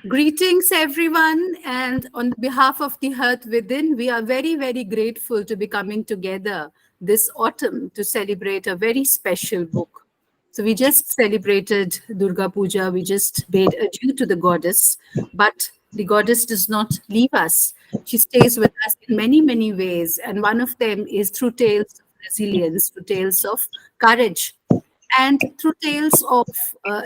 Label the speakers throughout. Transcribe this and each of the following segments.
Speaker 1: Greetings, everyone. And on behalf of the Hearth Within, we are very, very grateful to be coming together this autumn to celebrate a very special book. So we just celebrated Durga Puja. We just paid adieu to the goddess, but the goddess does not leave us. She stays with us in many, many ways. And one of them is through tales of resilience, through tales of courage, and through tales of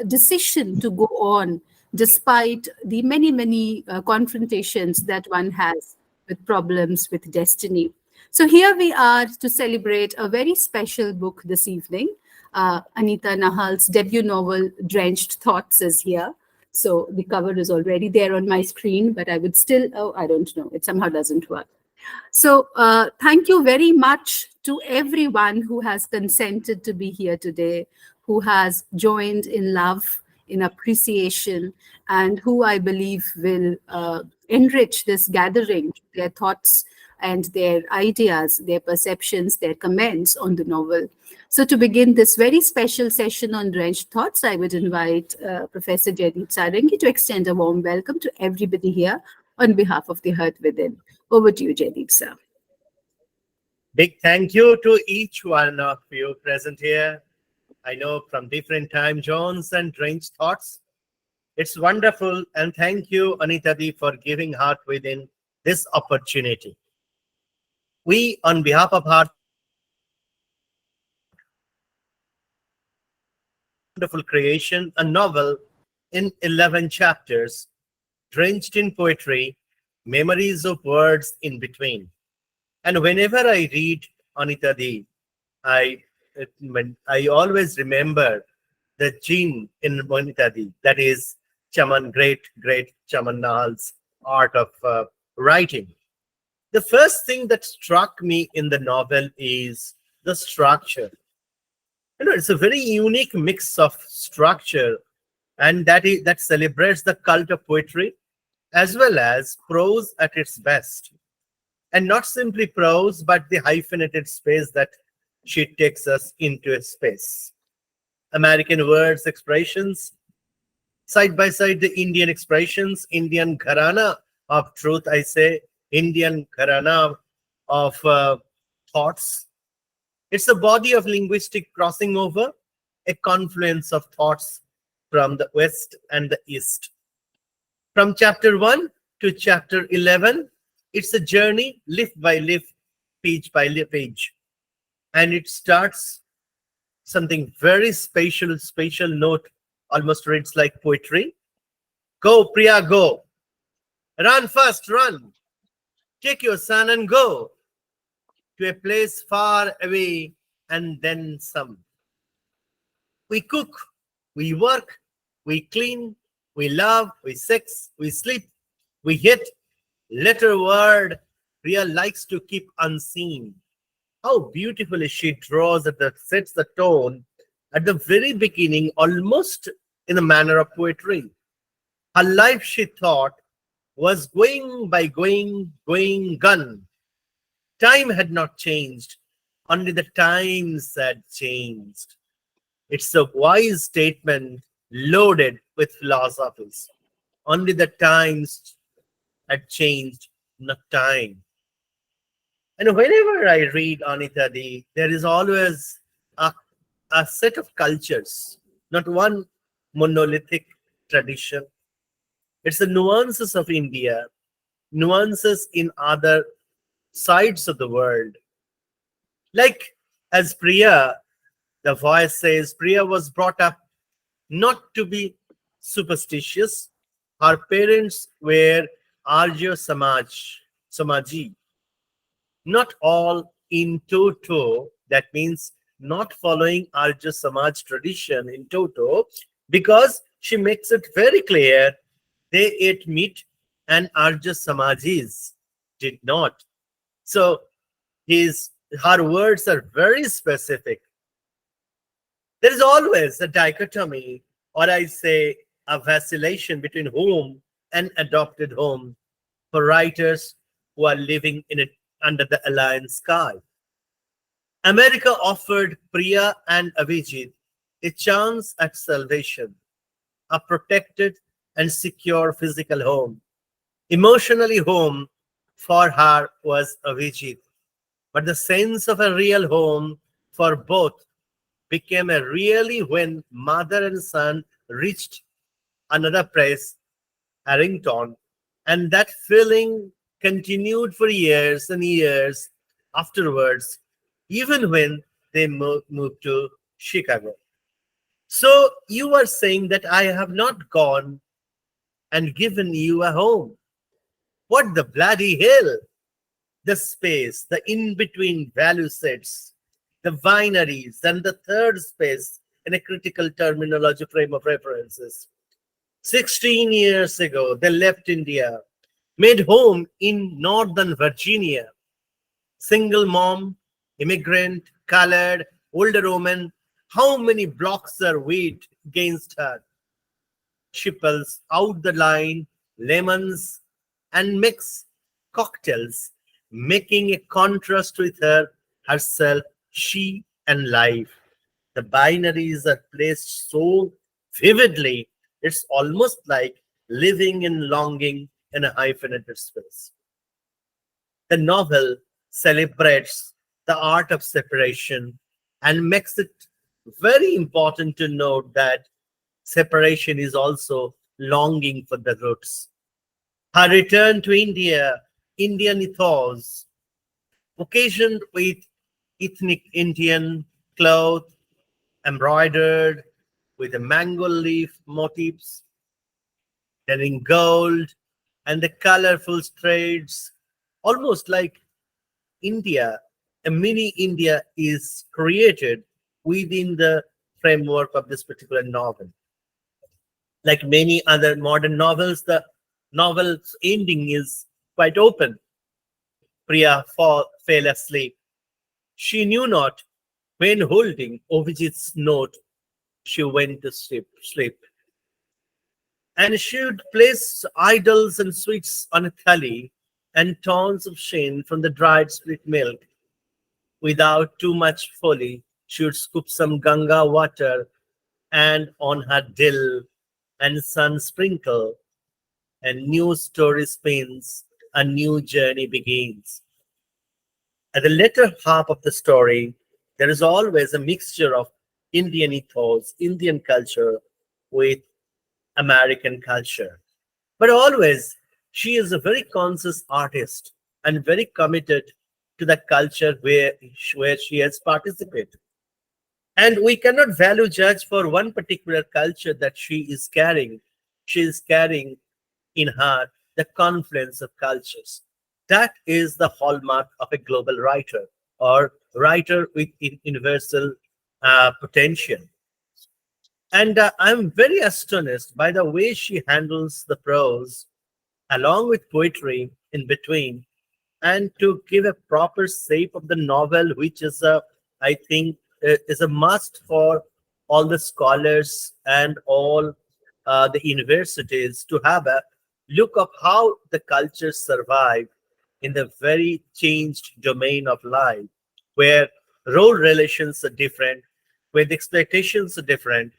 Speaker 1: decision to go on despite the many, many confrontations that one has with problems, with destiny. So here we are to celebrate a very special book this evening. Anita Nahal's debut novel, Drenched Thoughts, is here. So the cover is already there on my screen, but I would still, oh, I don't know, it somehow doesn't work. So thank you very much to everyone who has consented to be here today, who has joined in love, in appreciation, and who I believe will enrich this gathering, their thoughts and their ideas, their perceptions, their comments on the novel. So to begin this very special session on Drenched Thoughts, I would invite Professor Gerrit Dielissen to extend a warm welcome to everybody here on behalf of the Hearth Within. Over to you, Jaideep, sir.
Speaker 2: Big thank you to each one of you present here. I know from different time zones and Drenched Thoughts. It's wonderful, and thank you, Anita Di, for giving Hearth Within this opportunity. We, on behalf of Hearth, wonderful creation, a novel in 11 chapters, drenched in poetry, memories of words in between. And whenever I read Anita Di, I always remember the Jain in Anita Di, that is Chaman, great Chaman Nahal's art of writing. The first thing that struck me in the novel is the structure. It's a very unique mix of structure, and that celebrates the cult of poetry as well as prose at its best. And not simply prose, but the hyphenated space that she takes us into a space. American words, expressions, side by side the Indian expressions, Indian gharana of truth, I say, Indian gharana of thoughts. It's a body of linguistic crossing over, a confluence of thoughts from the West and the East. From chapter 1 to chapter 11, it's a journey, leaf by leaf, page by page. And it starts something very special note, almost reads like poetry. Go, Priya, go. Run fast, run. Take your son and go to a place far away and then some. We cook, we work, we clean, we love, we sex, we sleep, we hit. Letter word Priya likes to keep unseen. How beautifully she draws sets the tone at the very beginning, almost in the manner of poetry. Her life, she thought, was going by going, gone. Time had not changed, only the times had changed. It's a wise statement loaded with philosophies. Only the times had changed, not time. And whenever I read Anita Di, there is always a set of cultures, not one monolithic tradition. It's the nuances of India, nuances in other sides of the world. Like as Priya, the voice says, Priya was brought up not to be superstitious. Her parents were Arya Samaji. Not all in toto, that means not following Arya Samaj tradition in toto, because she makes it very clear they ate meat and Arya Samajis did not. So her words are very specific. There is always a dichotomy, or I say a vacillation between home and adopted home for writers who are living in it under the alliance sky. America offered Priya and Avijit a chance at salvation, a protected and secure physical home. Emotionally home for her was Avijit, but the sense of a real home for both became a really when mother and son reached another place, Harrington, and that feeling continued for years and years afterwards, even when they moved to Chicago. So you are saying that I have not gone and given you a home. What the bloody hell? The space, the in between value sets, the binaries, and the third space in a critical terminology frame of references. 16 years ago, they left India, made home in Northern Virginia. Single mom, immigrant, colored, older woman. How many blocks are weighed against her? She pulls out the line, lemons, and mix cocktails, making a contrast with her, herself, she, and life. The binaries are placed so vividly, it's almost like living and longing in a hyphenated space. The novel celebrates the art of separation and makes it very important to note that separation is also longing for the roots. Her return to India, Indian ethos, occasioned with ethnic Indian cloth embroidered with the mango leaf motifs, then in gold and the colorful threads, almost like India, a mini India is created within the framework of this particular novel. Like many other modern novels, the novel's ending is quite open. Priya fell asleep. She knew not when holding Ovijit's note she went to sleep. And she would place idols and sweets on a thali and tons of sheen from the dried split milk. Without too much folly, she would scoop some Ganga water and on her dill and sun sprinkle, and new story spins, a new journey begins. At the latter half of the story, there is always a mixture of Indian ethos, Indian culture with American culture. But always, she is a very conscious artist and very committed to the culture where she has participated. And we cannot value judge for one particular culture that she is carrying. She is carrying in her the confluence of cultures. That is the hallmark of a global writer or writer with universal potential. And I'm very astonished by the way she handles the prose along with poetry in between, and to give a proper shape of the novel, which is a, I think, is a must for all the scholars and all the universities to have a look of how the cultures survive in the very changed domain of life, where role relations are different, where the expectations are different,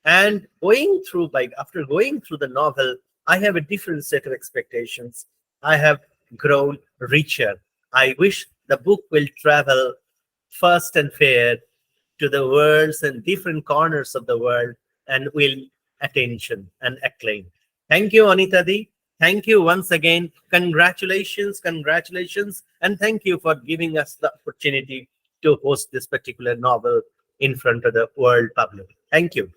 Speaker 2: and going through by after going through the novel, I have a different set of expectations. I have grown richer. I wish the book will travel fast and fair to the worlds and different corners of the world and will attention and acclaim. Thank you, Anita Di. Thank you once again. Congratulations, congratulations, and thank you for giving us the opportunity to host this particular novel in front of the world public. Thank you.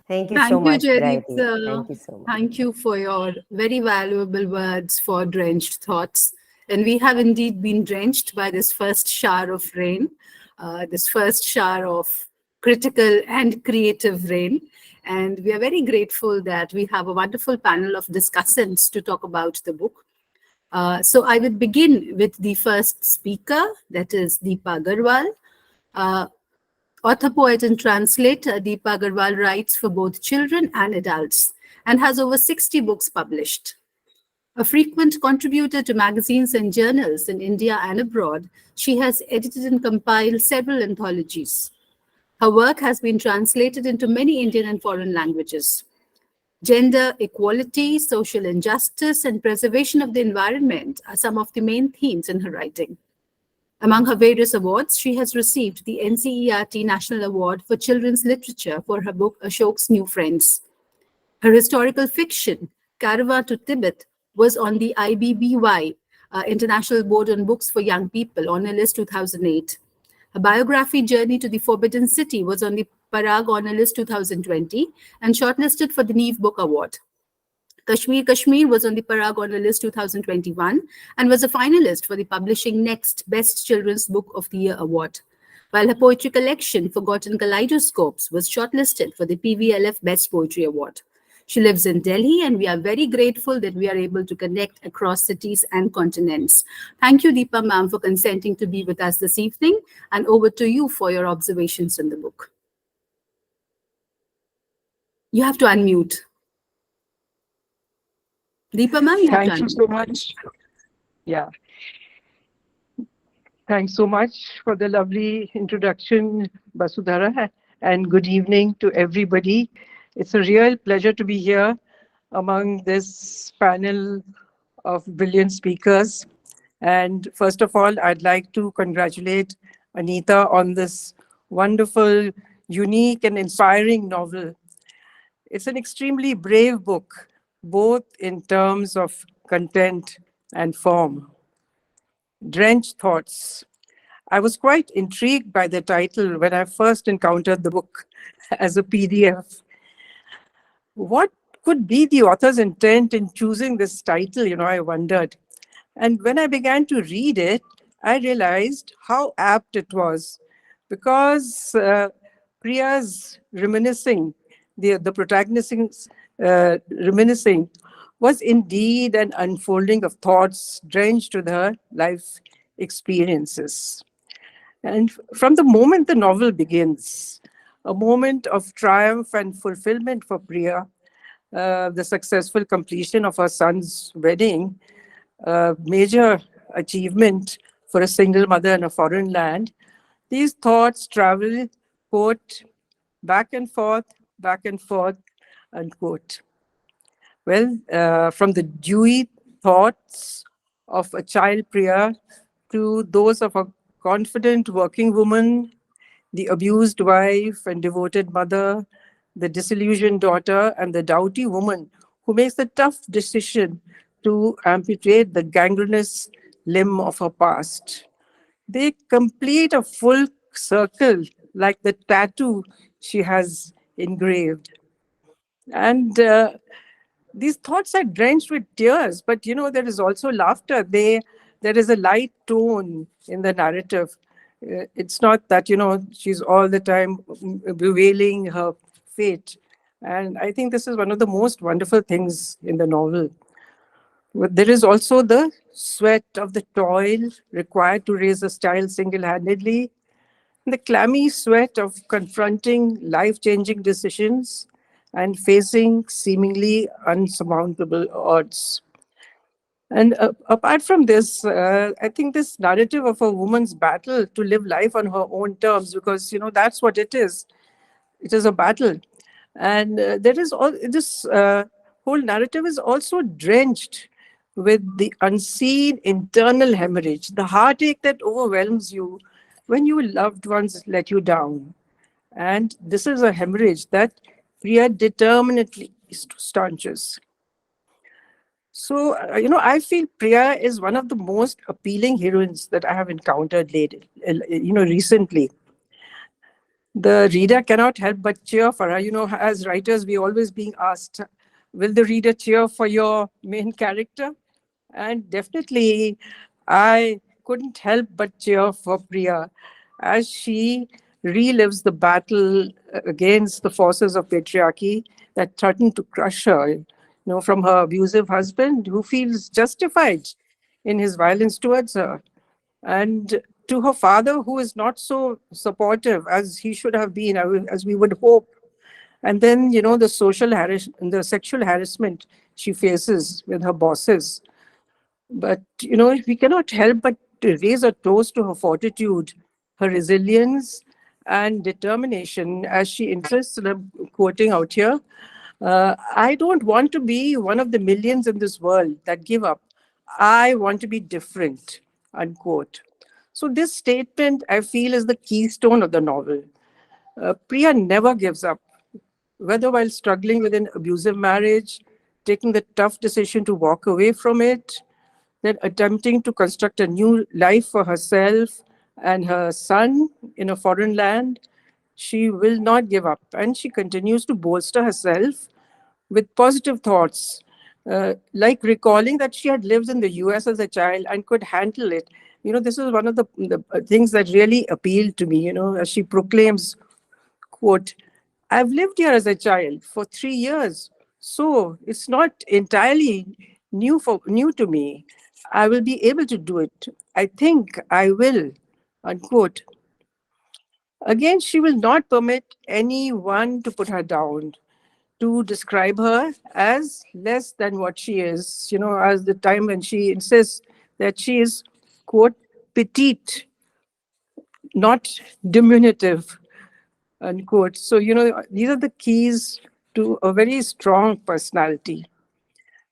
Speaker 3: Thank you so
Speaker 1: Thank you,
Speaker 3: much,
Speaker 1: Gerrit.
Speaker 3: Gerrit. Thank you so much.
Speaker 1: Thank you for your very valuable words for Drenched Thoughts. And we have indeed been drenched by this first shower of rain, this first shower of critical and creative rain. And we are very grateful that we have a wonderful panel of discussants to talk about the book. So I would begin with the first speaker, that is Deepa Agarwal. Author, poet, and translator, Deepa Agarwal writes for both children and adults and has over 60 books published. A frequent contributor to magazines and journals in India and abroad, she has edited and compiled several anthologies. Her work has been translated into many Indian and foreign languages. Gender equality, social injustice, and preservation of the environment are some of the main themes in her writing. Among her various awards, she has received the NCERT National Award for Children's Literature for her book Ashok's New Friends. Her historical fiction, Caravan to Tibet, was on the IBBY, International Board on Books for Young People, Honor List 2008. Her biography, Journey to the Forbidden City, was on the Parag Honor List 2020 and shortlisted for the Neve Book Award. Kashmir was on the Parag Honor List 2021 and was a finalist for the Publishing Next Best Children's Book of the Year Award, while her poetry collection, Forgotten Kaleidoscopes, was shortlisted for the PVLF Best Poetry Award. She lives in Delhi, and we are very grateful that we are able to connect across cities and continents. Thank you, Deepa ma'am, for consenting to be with us this evening, and over to you for your observations on the book. You have to unmute. Deepa ma'am, you have to unmute.
Speaker 3: Thank you so much. Yeah. Thanks so much for the lovely introduction, Basudhara, and good evening to everybody. It's a real pleasure to be here among this panel of brilliant speakers. And first of all, I'd like to congratulate Anita on this wonderful, unique, and inspiring novel. It's an extremely brave book, both in terms of content and form. Drenched Thoughts. I was quite intrigued by the title when I first encountered the book as a PDF. What could be the author's intent in choosing this title, I wondered. And when I began to read it, I realized how apt it was, because Priya's reminiscing, the protagonist's reminiscing, was indeed an unfolding of thoughts drenched with her life experiences. And from the moment the novel begins, a moment of triumph and fulfillment for Priya, the successful completion of her son's wedding, a major achievement for a single mother in a foreign land, these thoughts travel, quote, back and forth, unquote. Well, from the dewy thoughts of a child Priya to those of a confident working woman, the abused wife and devoted mother, the disillusioned daughter, and the doughty woman who makes the tough decision to amputate the gangrenous limb of her past. They complete a full circle like the tattoo she has engraved. And these thoughts are drenched with tears, but there is also laughter. There is a light tone in the narrative. It's not that she's all the time bewailing her fate. And I think this is one of the most wonderful things in the novel. But there is also the sweat of the toil required to raise a child single-handedly, the clammy sweat of confronting life-changing decisions and facing seemingly unsurmountable odds. And apart from this, I think this narrative of a woman's battle to live life on her own terms, because, that's what it is. It is a battle. And there is all this whole narrative is also drenched with the unseen internal hemorrhage, the heartache that overwhelms you when your loved ones let you down. And this is a hemorrhage that Priya determinately staunches. So, I feel Priya is one of the most appealing heroines that I have encountered recently. The reader cannot help but cheer for her. As writers, we always being asked, will the reader cheer for your main character? And definitely, I couldn't help but cheer for Priya as she relives the battle against the forces of patriarchy that threaten to crush her, from her abusive husband who feels justified in his violence towards her, and to her father who is not so supportive as he should have been, as we would hope. And then, the sexual harassment she faces with her bosses. But, we cannot help but to raise a toast to her fortitude, her resilience, and determination, as she insists, and I'm quoting out here, I don't want to be one of the millions in this world that give up. I want to be different, unquote. So this statement, I feel, is the keystone of the novel. Priya never gives up, whether while struggling with an abusive marriage, taking the tough decision to walk away from it, then attempting to construct a new life for herself and her son in a foreign land. She will not give up, and she continues to bolster herself with positive thoughts, like recalling that she had lived in the US as a child and could handle it. This is one of the things that really appealed to me, as she proclaims, quote, I've lived here as a child for 3 years, so it's not entirely new to me. I will be able to do it. I think I will, unquote. Again, she will not permit anyone to put her down, to describe her as less than what she is, as the time when she insists that she is, quote, petite, not diminutive, unquote. So, these are the keys to a very strong personality.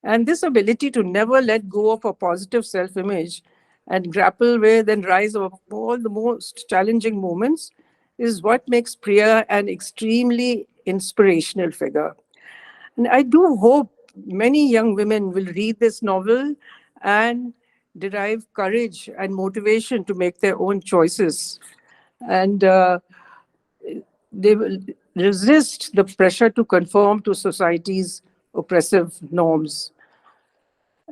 Speaker 3: And this ability to never let go of a positive self image and grapple with and rise above all the most challenging moments is what makes Priya an extremely inspirational figure. And I do hope many young women will read this novel and derive courage and motivation to make their own choices. And they will resist the pressure to conform to society's oppressive norms.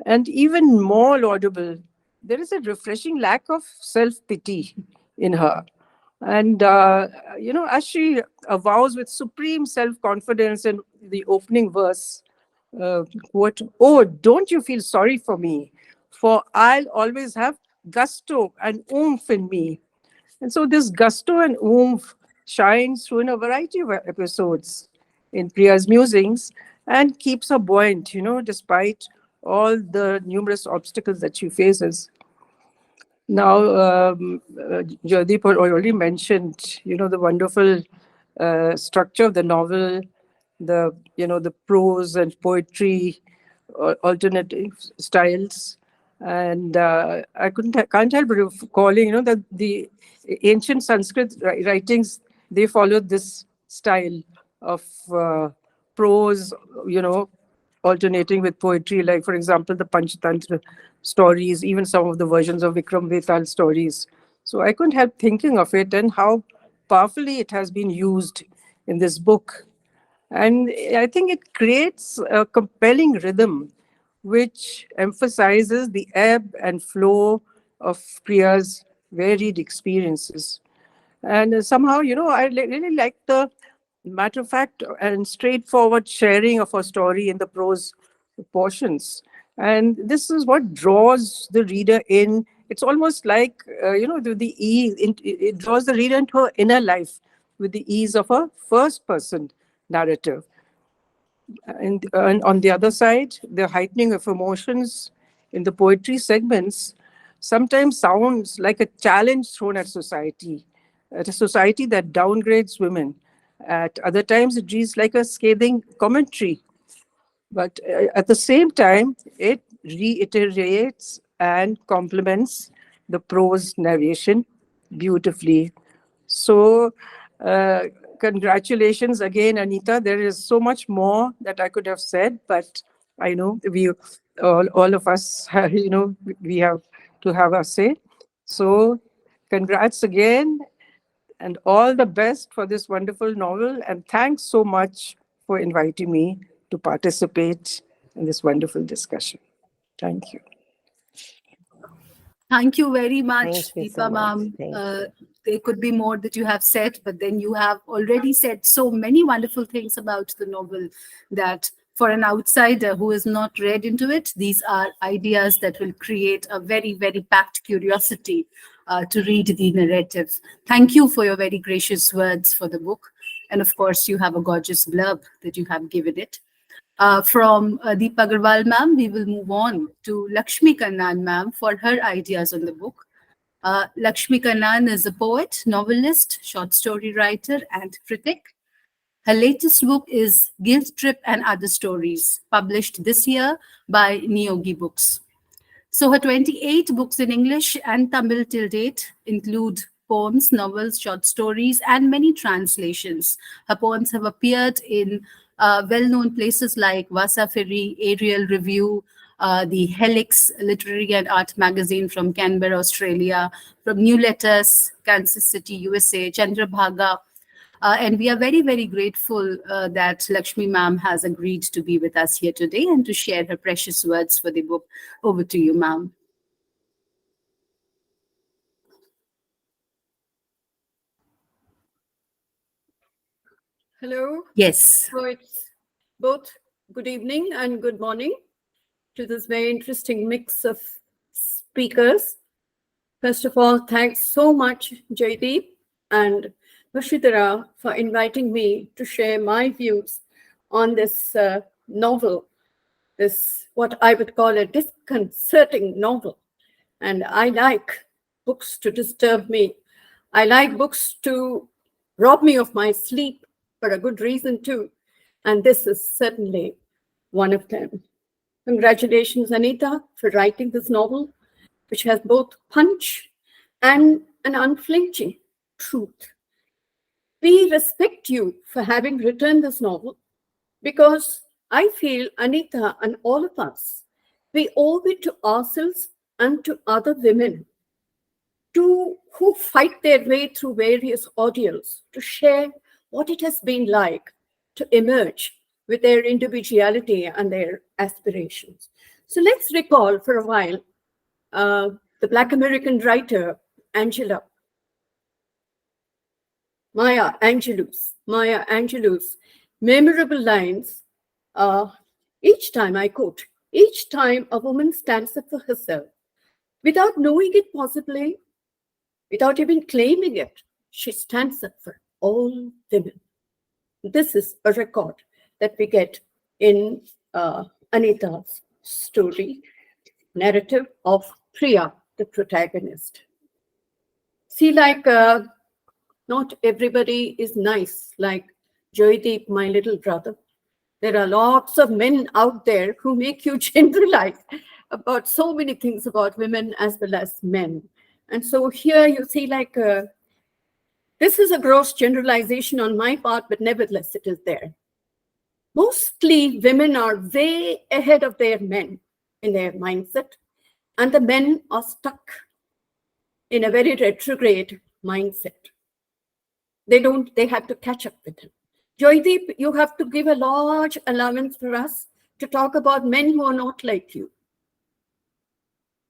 Speaker 3: And even more laudable, there is a refreshing lack of self pity in her. And, as she avows with supreme self confidence in the opening verse, quote, oh, don't you feel sorry for me, for I'll always have gusto and oomph in me. And so this gusto and oomph shines through in a variety of episodes in Priya's musings and keeps her buoyant, despite all the numerous obstacles that she faces. Now, Jaideep already mentioned, the wonderful structure of the novel, the prose and poetry, alternative styles, and can't help but calling, that the ancient Sanskrit writings, they followed this style of prose, alternating with poetry, like, for example, the Panchatantra stories, even some of the versions of Vikram Vetal stories. So I couldn't help thinking of it and how powerfully it has been used in this book. And I think it creates a compelling rhythm which emphasizes the ebb and flow of Priya's varied experiences. And somehow, I really like the matter of fact and straightforward sharing of her story in the prose portions. And this is what draws the reader in. It's almost like, the ease, it draws the reader into her inner life with the ease of a first person narrative. And on the other side, the heightening of emotions in the poetry segments sometimes sounds like a challenge thrown at a society that downgrades women. At other times, it reads like a scathing commentary. But at the same time, it reiterates and complements the prose narration beautifully. So, uh, congratulations again, Anita. There is so much more that I could have said, but I know all of us, we have to have our say. So, congrats again, and all the best for this wonderful novel. And thanks so much for inviting me to participate in this wonderful discussion. Thank you.
Speaker 1: Thank you very much,
Speaker 4: Thank you so
Speaker 1: Deepa
Speaker 4: much.
Speaker 1: ma'am.
Speaker 4: Thank you.
Speaker 1: There could be more that you have said, but then you have already said so many wonderful things about the novel that for an outsider who has not read into it, these are ideas that will create a very, very packed curiosity to read the narrative. Thank you for your very gracious words for the book. And of course, you have a gorgeous blurb that you have given it. From Deepa Agarwal ma'am, we will move on to Lakshmi Kannan ma'am for her ideas on the book. Lakshmi Kannan is a poet, novelist, short story writer, and critic. Her latest book is Guilt Trip and Other Stories, published this year by Niyogi Books. So her 28 books in English and Tamil till date include poems, novels, short stories, and many translations. Her poems have appeared in well-known places like Vasafiri, Ariel Review, the Helix Literary and Art Magazine from Canberra, Australia, from New Letters, Kansas City, USA, Chandrabhaga. And we are very, very grateful that Lakshmi ma'am has agreed to be with us here today and to share her precious words for the book. Over to you, ma'am.
Speaker 4: Hello.
Speaker 1: Yes.
Speaker 4: So it's both good evening and good morning to this very interesting mix of speakers. First of all, thanks so much, Jaideep and Vashidhara, for inviting me to share my views on this novel, this what I would call a disconcerting novel. And I like books to disturb me. I like books to rob me of my sleep for a good reason too. And this is certainly one of them. Congratulations, Anita, for writing this novel, which has both punch and an unflinching truth. We respect you for having written this novel because I feel, Anita and all of us, we owe it to ourselves and to other women who fight their way through various ordeals to share what it has been like to emerge with their individuality and their aspirations. So let's recall for a while the Black American writer Maya Angelou's memorable lines. Each time I quote, each time a woman stands up for herself, without knowing it possibly, without even claiming it, she stands up for all women. This is a record that we get in Anita's story, narrative of Priya, the protagonist. See, like, not everybody is nice, like Joydeep, my little brother. There are lots of men out there who make you generalize about so many things about women as well as men. And so here you see, like, this is a gross generalization on my part, but nevertheless, it is there. Mostly women are way ahead of their men in their mindset, and the men are stuck in a very retrograde mindset. They have to catch up with him. Joydeep, you have to give a large allowance for us to talk about men who are not like you.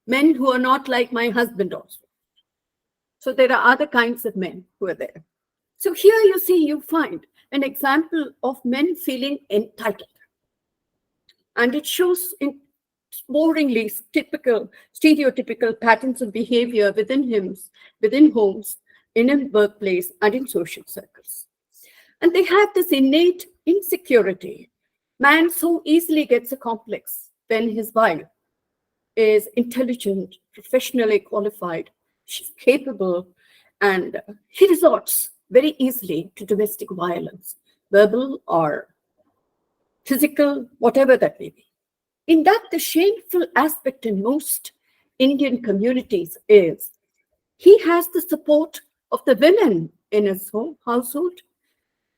Speaker 4: Men who are not like my husband also. So there are other kinds of men who are there. So here you find an example of men feeling entitled. And it shows in boringly stereotypical patterns of behavior within homes, in a workplace, and in social circles. And they have this innate insecurity. Man so easily gets a complex when his wife is intelligent, professionally qualified, she's capable, and he resorts very easily to domestic violence, verbal or physical, whatever that may be. In that, the shameful aspect in most Indian communities is he has the support of the women in his household,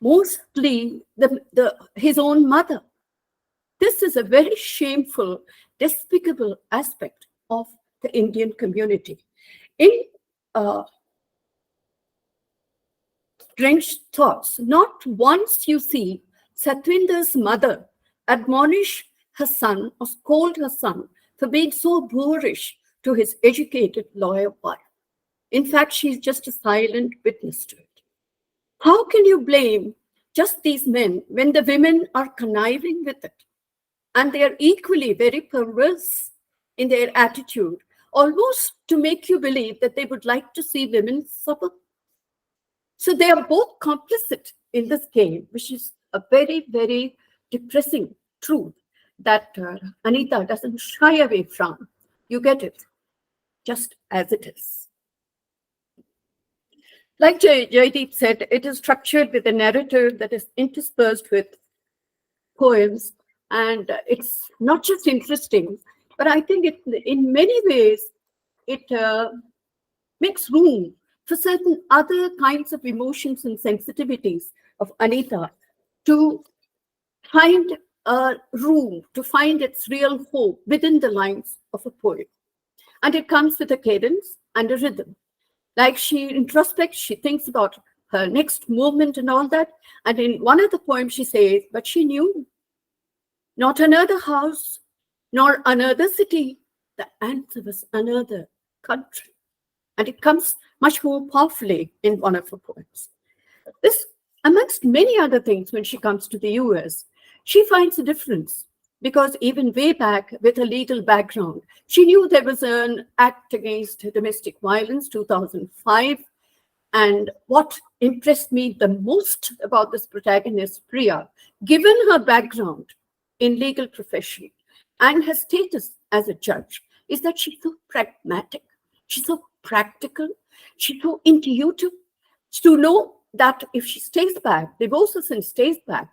Speaker 4: mostly his own mother. This is a very shameful, despicable aspect of the Indian community. In Drenched Thoughts, not once you see Satwinder's mother admonish her son or scold her son for being so boorish to his educated lawyer wife. In fact, she's just a silent witness to it. How can you blame just these men when the women are conniving with it? And they are equally very perverse in their attitude, almost to make you believe that they would like to see women suffer. So they are both complicit in this game, which is a very, very depressing truth that Anita doesn't shy away from. You get it just as it is. Like Jaideep said, it is structured with a narrative that is interspersed with poems. And it's not just interesting, but I think it, in many ways, it makes room for certain other kinds of emotions and sensitivities of Anita to find a room, to find its real hope within the lines of a poem. And it comes with a cadence and a rhythm. Like she introspects, she thinks about her next movement and all that. And in one of the poems, she says, but she knew not another house, nor another city. The answer was another country. And it comes much more powerfully in one of her poems. This, amongst many other things, when she comes to the US, she finds a difference because even way back with a legal background, she knew there was an act against domestic violence, 2005. And what impressed me the most about this protagonist, Priya, given her background in legal profession and her status as a judge, is that she's so pragmatic, she's so practical, she's so intuitive to know that if she stays back, divorces and stays back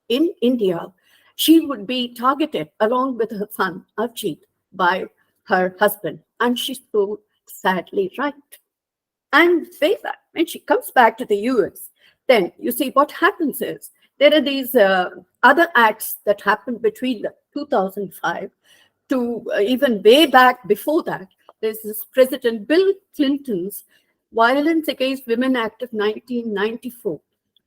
Speaker 4: in India, she would be targeted along with her son, Avjit, by her husband. And she's so sadly right. And way back, when she comes back to the US, then you see what happens is there are these other acts that happened between 2005 to even way back before that. There's this President Bill Clinton's Violence Against Women Act of 1994,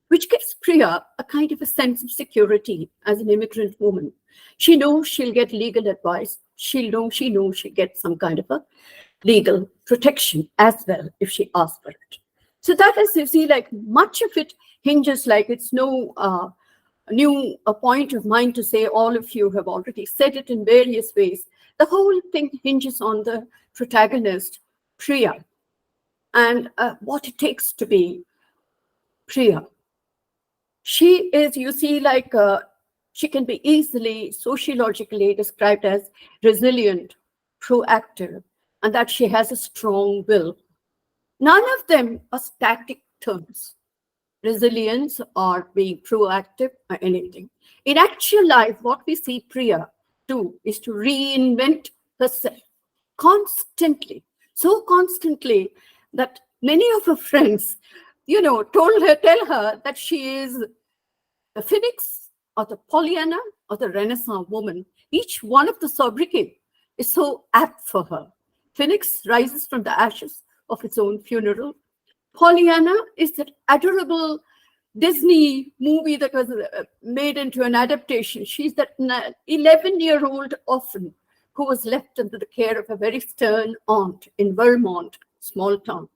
Speaker 4: which gives Priya a kind of a sense of security as an immigrant woman. She knows she'll get legal advice. She knows she'll get some kind of a legal protection as well if she asks for it. So that is, you see, like much of it hinges, like it's no new point of mine to say, all of you have already said it in various ways. The whole thing hinges on the protagonist, Priya, and what it takes to be Priya. She is, you see, like she can be easily sociologically described as resilient, proactive, and that she has a strong will. None of them are static terms, resilience or being proactive or anything. In actual life, what we see Priya do is to reinvent herself constantly, so constantly that many of her friends, tell her that she is the phoenix or the Pollyanna or the Renaissance woman. Each one of the sobriquet is so apt for her. Phoenix rises from the ashes of its own funeral. Pollyanna is that adorable Disney movie that was made into an adaptation. She's that 11-year-old orphan who was left under the care of a very stern aunt in Vermont, small town.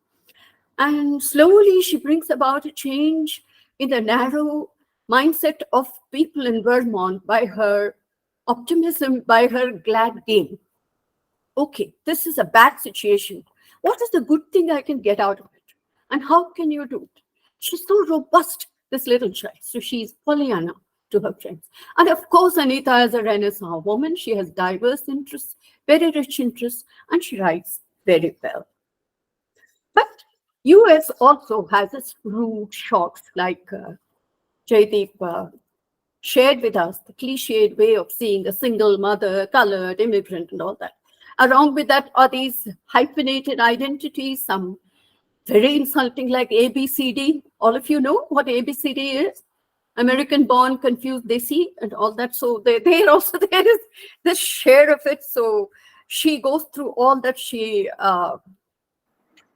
Speaker 4: And slowly she brings about a change in the narrow mindset of people in Vermont by her optimism, by her glad game. Okay, this is a bad situation. What is the good thing I can get out of it? And how can you do it? She's so robust, this little child. So she's Pollyanna to her friends. And of course, Anita is a Renaissance woman. She has diverse interests, very rich interests, and she writes very well. But US also has its rude shocks, like Jaideep shared with us, the cliched way of seeing a single mother, colored, immigrant, and all that. Along with that are these hyphenated identities, some very insulting like ABCD. All of you know what ABCD is? American born, confused, desi, and all that. So there also there is this share of it. So she goes through all that. She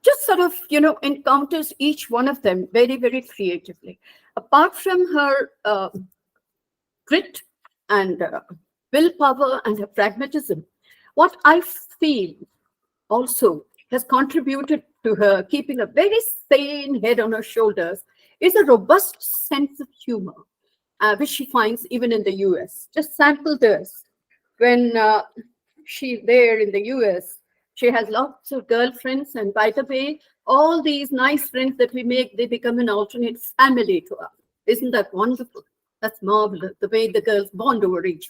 Speaker 4: just sort of, encounters each one of them very, very creatively. Apart from her grit and willpower and her pragmatism, what I feel also has contributed to her keeping a very sane head on her shoulders is a robust sense of humor, which she finds even in the US. Just sample this. When she's there in the US, she has lots of girlfriends, and by the way, all these nice friends that we make, they become an alternate family to us. Isn't that wonderful? That's marvelous, the way the girls bond over each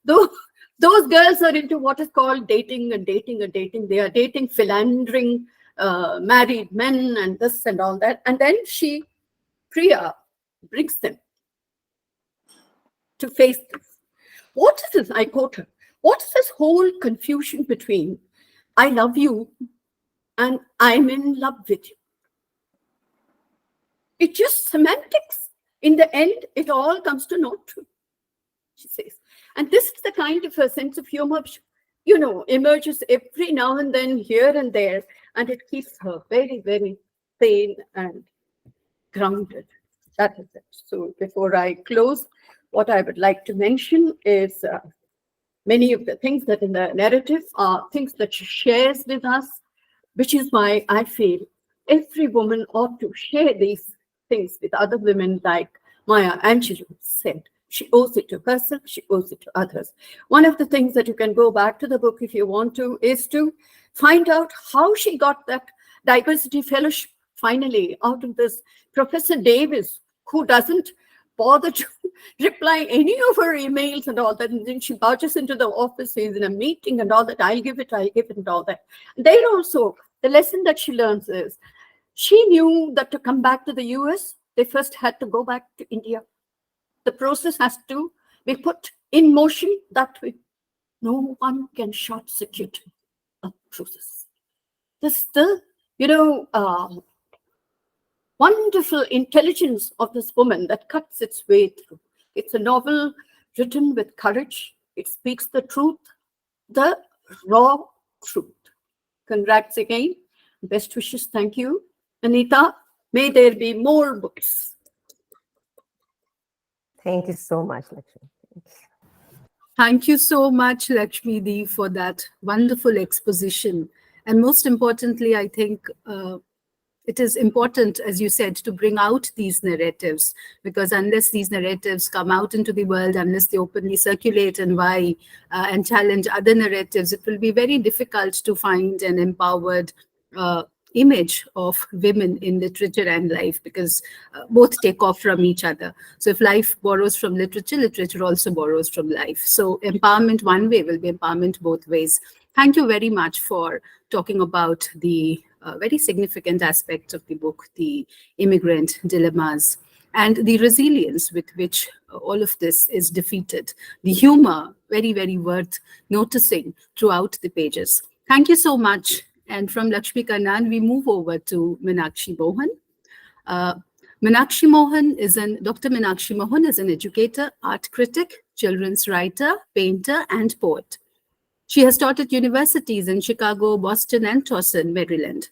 Speaker 4: other. Those girls are into what is called dating and dating and dating. They are dating, philandering married men and this and all that. And then Priya brings them to face this. What is this? I quote her. What is this whole confusion between I love you and I'm in love with you? It's just semantics. In the end, it all comes to not true, she says. And this is the kind of a sense of humor which, emerges every now and then here and there, and it keeps her very, very sane and grounded. That is it. So before I close, what I would like to mention is many of the things that in the narrative are things that she shares with us, which is why I feel every woman ought to share these things with other women, like Maya Angelou said. She owes it to herself, she owes it to others. One of the things that you can go back to the book if you want to is to find out how she got that diversity fellowship finally out of this Professor Davis, who doesn't bother to reply any of her emails and all that. And then she barges into the office, says in a meeting and all that, I'll give it and all that. There also, the lesson that she learns is, she knew that to come back to the US, they first had to go back to India. The process has to be put in motion that way. No one can short circuit a process. This is the, wonderful intelligence of this woman that cuts its way through. It's a novel written with courage. It speaks the truth, the raw truth. Congrats again. Best wishes. Thank you. Anita, may there be more books.
Speaker 5: Thank you so much, Lakshmi.
Speaker 1: Thank you so much, Lakshmi Di, for that wonderful exposition. And most importantly, I think it is important, as you said, to bring out these narratives, because unless these narratives come out into the world, unless they openly circulate and challenge other narratives, it will be very difficult to find an empowered image of women in literature and life, because both take off from each other. So if life borrows from literature, literature also borrows from life. So empowerment one way will be empowerment both ways. Thank you very much for talking about the very significant aspects of the book, the immigrant dilemmas, and the resilience with which all of this is defeated. The humor, very, very worth noticing throughout the pages. Thank you so much. And from Lakshmi Kannan, we move over to Meenakshi Mohan. Dr. Meenakshi Mohan is an educator, art critic, children's writer, painter, and poet. She has taught at universities in Chicago, Boston, and Towson, Maryland.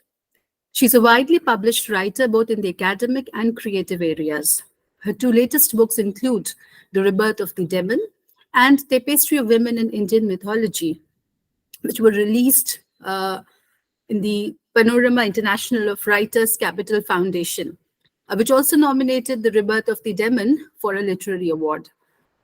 Speaker 1: She's a widely published writer both in the academic and creative areas. Her two latest books include The Rebirth of the Demon and Tapestry of Women in Indian Mythology, which were released in the Panorama International of Writers Capital Foundation, which also nominated The Rebirth of the Demon for a literary award.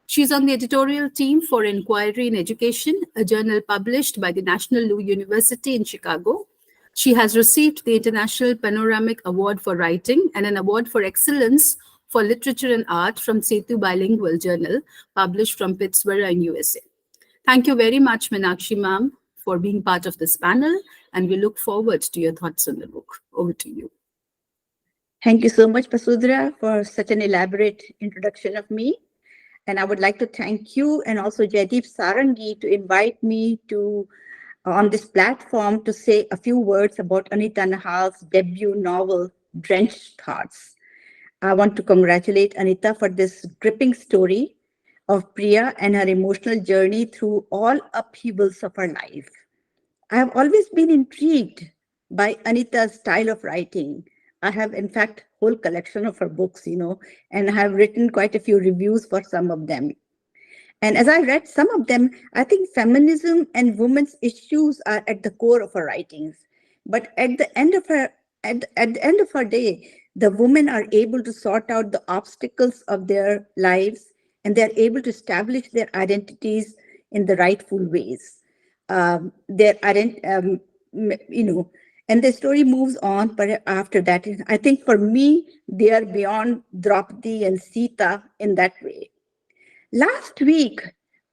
Speaker 1: She's on the editorial team for Inquiry in Education, a journal published by the National Louis University in Chicago. She has received the International Panoramic Award for Writing and an Award for Excellence for Literature and Art from Setu Bilingual Journal, published from Pittsburgh in USA. Thank you very much, Meenakshi ma'am, for being part of this panel, and we look forward to your thoughts on the book. Over to you.
Speaker 6: Thank you so much, Pasudra, for such an elaborate introduction of me. And I would like to thank you and also Jaideep Sarangi to invite me on this platform to say a few words about Anita Nahal's debut novel, Drenched Thoughts. I want to congratulate Anita for this gripping story of Priya and her emotional journey through all upheavals of her life. I have always been intrigued by Anita's style of writing. I have, in fact, whole collection of her books, and I have written quite a few reviews for some of them. And as I read some of them, I think feminism and women's issues are at the core of her writings. But at the end of her day, the women are able to sort out the obstacles of their lives, and they're able to establish their identities in the rightful ways. And the story moves on, but after that, I think for me, they are beyond Draupadi and Sita in that way. Last week,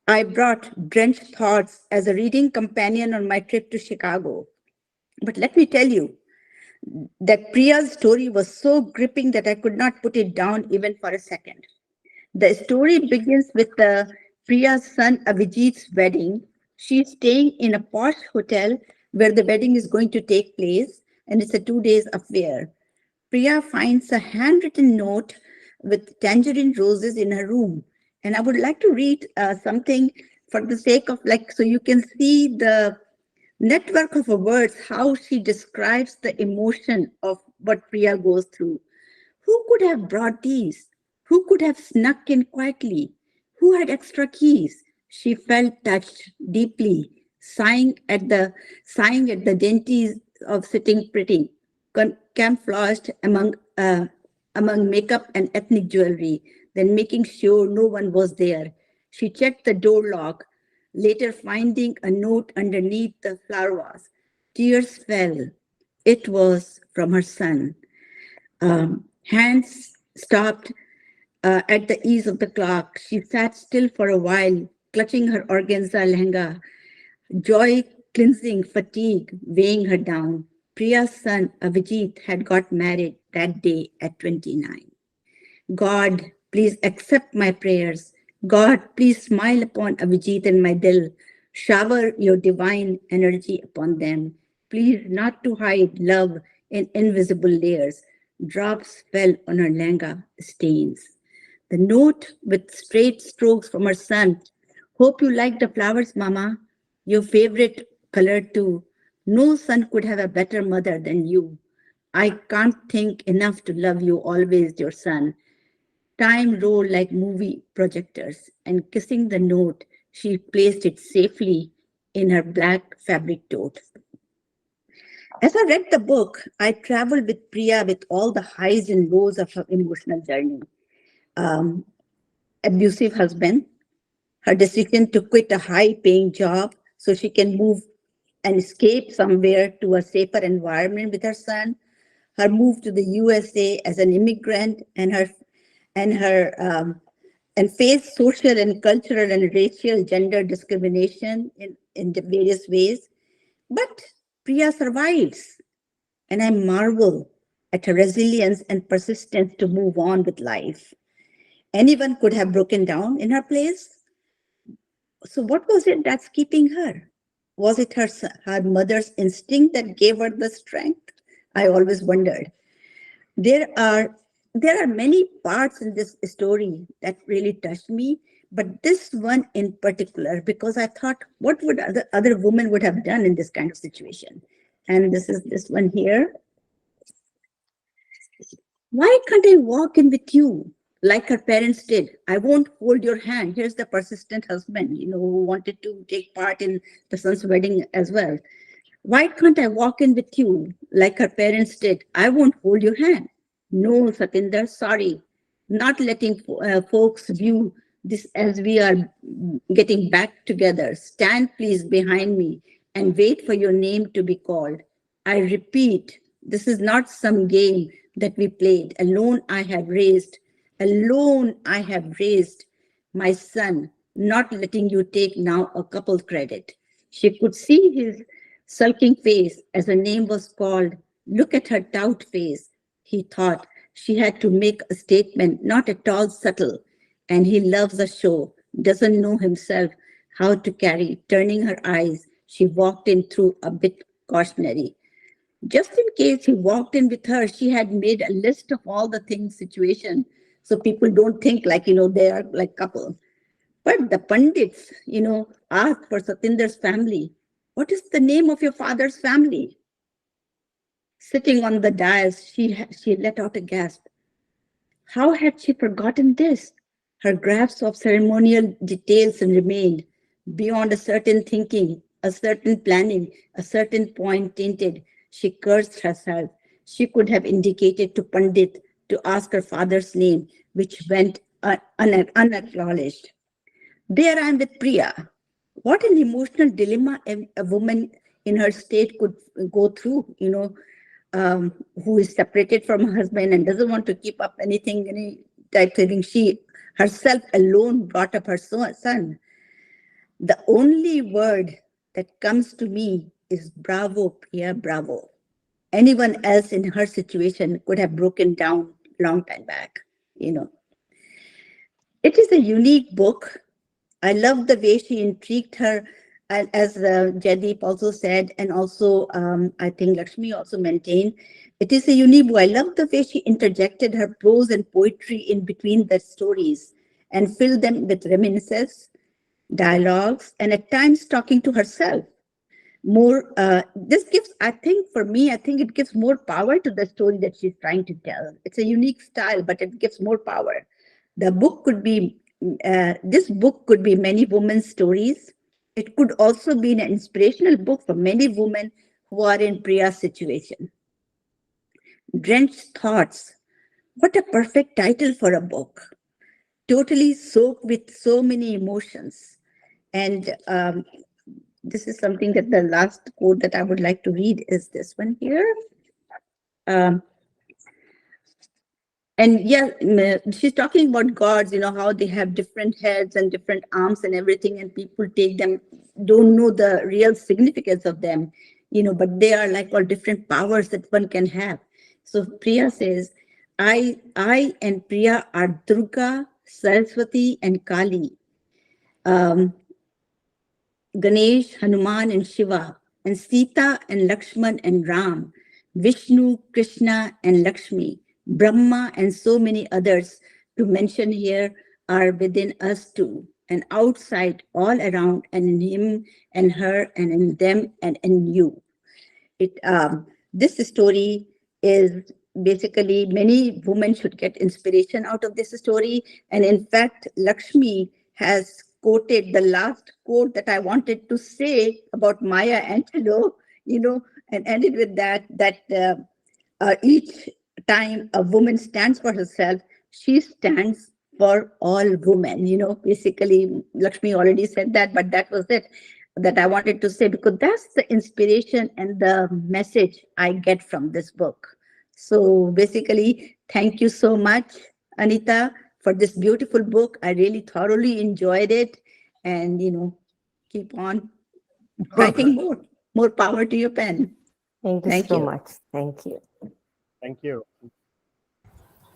Speaker 6: I brought Drenched Thoughts as a reading companion on my trip to Chicago. But let me tell you, that Priya's story was so gripping that I could not put it down even for a second. The story begins with Priya's son Avijit's wedding. She's staying in a posh hotel where the wedding is going to take place, and it's a 2 days affair. Priya finds a handwritten note with tangerine roses in her room. And I would like to read something for the sake of so you can see the network of her words, how she describes the emotion of what Priya goes through. Who could have brought these? Who could have snuck in quietly? Who had extra keys? She felt touched deeply, sighing at the dainties of sitting pretty, camouflaged among makeup and ethnic jewelry, then making sure no one was there. She checked the door lock, later finding a note underneath the flower vase. Tears fell. It was from her son. Hands stopped at the ease of the clock. She sat still for a while, clutching her organza lehenga, joy cleansing fatigue weighing her down. Priya's son, Avijit, had got married that day at 29. God, please accept my prayers. God, please smile upon Avijit and my Dil. Shower your divine energy upon them. Please not to hide love in invisible layers. Drops fell on her langa stains. The note with straight strokes from her son. Hope you like the flowers, Mama. Your favorite color too. No son could have a better mother than you. I can't think enough to love you always, your son. Time rolled like movie projectors, and kissing the note, she placed it safely in her black fabric tote. As I read the book, I traveled with Priya with all the highs and lows of her emotional journey. Abusive husband, her decision to quit a high-paying job so she can move and escape somewhere to a safer environment with her son, her move to the USA as an immigrant, and face social and cultural and racial gender discrimination in the various ways. But Priya survives, and I marvel at her resilience and persistence to move on with life. Anyone could have broken down in her place. So what was it that's keeping her? Was it her mother's instinct that gave her the strength? I always wondered. There are many parts in this story that really touched me, but this one in particular, because I thought, what would other women would have done in this kind of situation? And this is this one here. Why can't I walk in with you like her parents did? I won't hold your hand. Here's the persistent husband, who wanted to take part in the son's wedding as well. Why can't I walk in with you like her parents did? I won't hold your hand. No, Satinder, sorry. Not letting folks view this as we are getting back together. Stand please behind me and wait for your name to be called. I repeat, this is not some game that we played. Alone I have raised my son, not letting you take now a couple credit. She could see his sulking face as her name was called. Look at her tout face. He thought she had to make a statement, not at all subtle. And he loves a show, doesn't know himself how to carry. Turning her eyes, she walked in through a bit cautionary. Just in case he walked in with her, she had made a list of all the things, situation, so people don't think they are like couple. But the Pandits, asked for Satinder's family. What is the name of your father's family? Sitting on the dais, she let out a gasp. How had she forgotten this? Her grasp of ceremonial details remained beyond a certain thinking, a certain planning, a certain point tainted. She cursed herself. She could have indicated to Pandit to ask her father's name, which went unacknowledged. There I am with Priya. What an emotional dilemma a woman in her state could go through, who is separated from her husband and doesn't want to keep up any type of thing. She herself alone brought up her son. The only word that comes to me is bravo, Priya, bravo. anyone else in her situation could have broken down long time back, you know. It is a unique book. I love the way she intrigued her, and as Jaideep also said, and also I think Lakshmi also maintained, it is a unique book. I love the way she interjected her prose and poetry in between the stories and filled them with reminiscences, dialogues, and at times talking to herself. More, this gives, I think, for me, I think it gives more power to the story that she's trying to tell. It's a unique style, but it gives more power. The book could be, this book could be many women's stories. It could also be an inspirational book for many women who are in Priya's situation. Drenched Thoughts. What a perfect title for a book. Totally soaked with so many emotions. And this is something that the last quote that I would like to read is this one here. And yeah, she's talking about gods, you know, how they have different heads and different arms and everything, and people take them, don't know the real significance of them, you know, but they are like all different powers that one can have. So Priya says, I and Priya are Durga, Saraswati, and Kali. Ganesh, Hanuman, and Shiva, and Sita and Lakshman and Ram, Vishnu, Krishna, and Lakshmi, Brahma, and so many others to mention here are within us too, and outside, all around, and in him and her, and in them and in you. This story is basically, many women should get inspiration out of this story. And in fact, Lakshmi has quoted the last quote that I wanted to say about Maya Angelou, you know, and ended with that each time a woman stands for herself, she stands for all women, you know. Basically, Lakshmi already said that, but that was it that I wanted to say, because that's the inspiration and the message I get from this book. So basically, thank you so much, Anita, for this beautiful book. I really thoroughly enjoyed it, and, you know, keep on writing more. More power to your pen.
Speaker 5: Thank you
Speaker 6: Thank
Speaker 5: so
Speaker 6: you.
Speaker 5: much. Thank you.
Speaker 2: Thank you.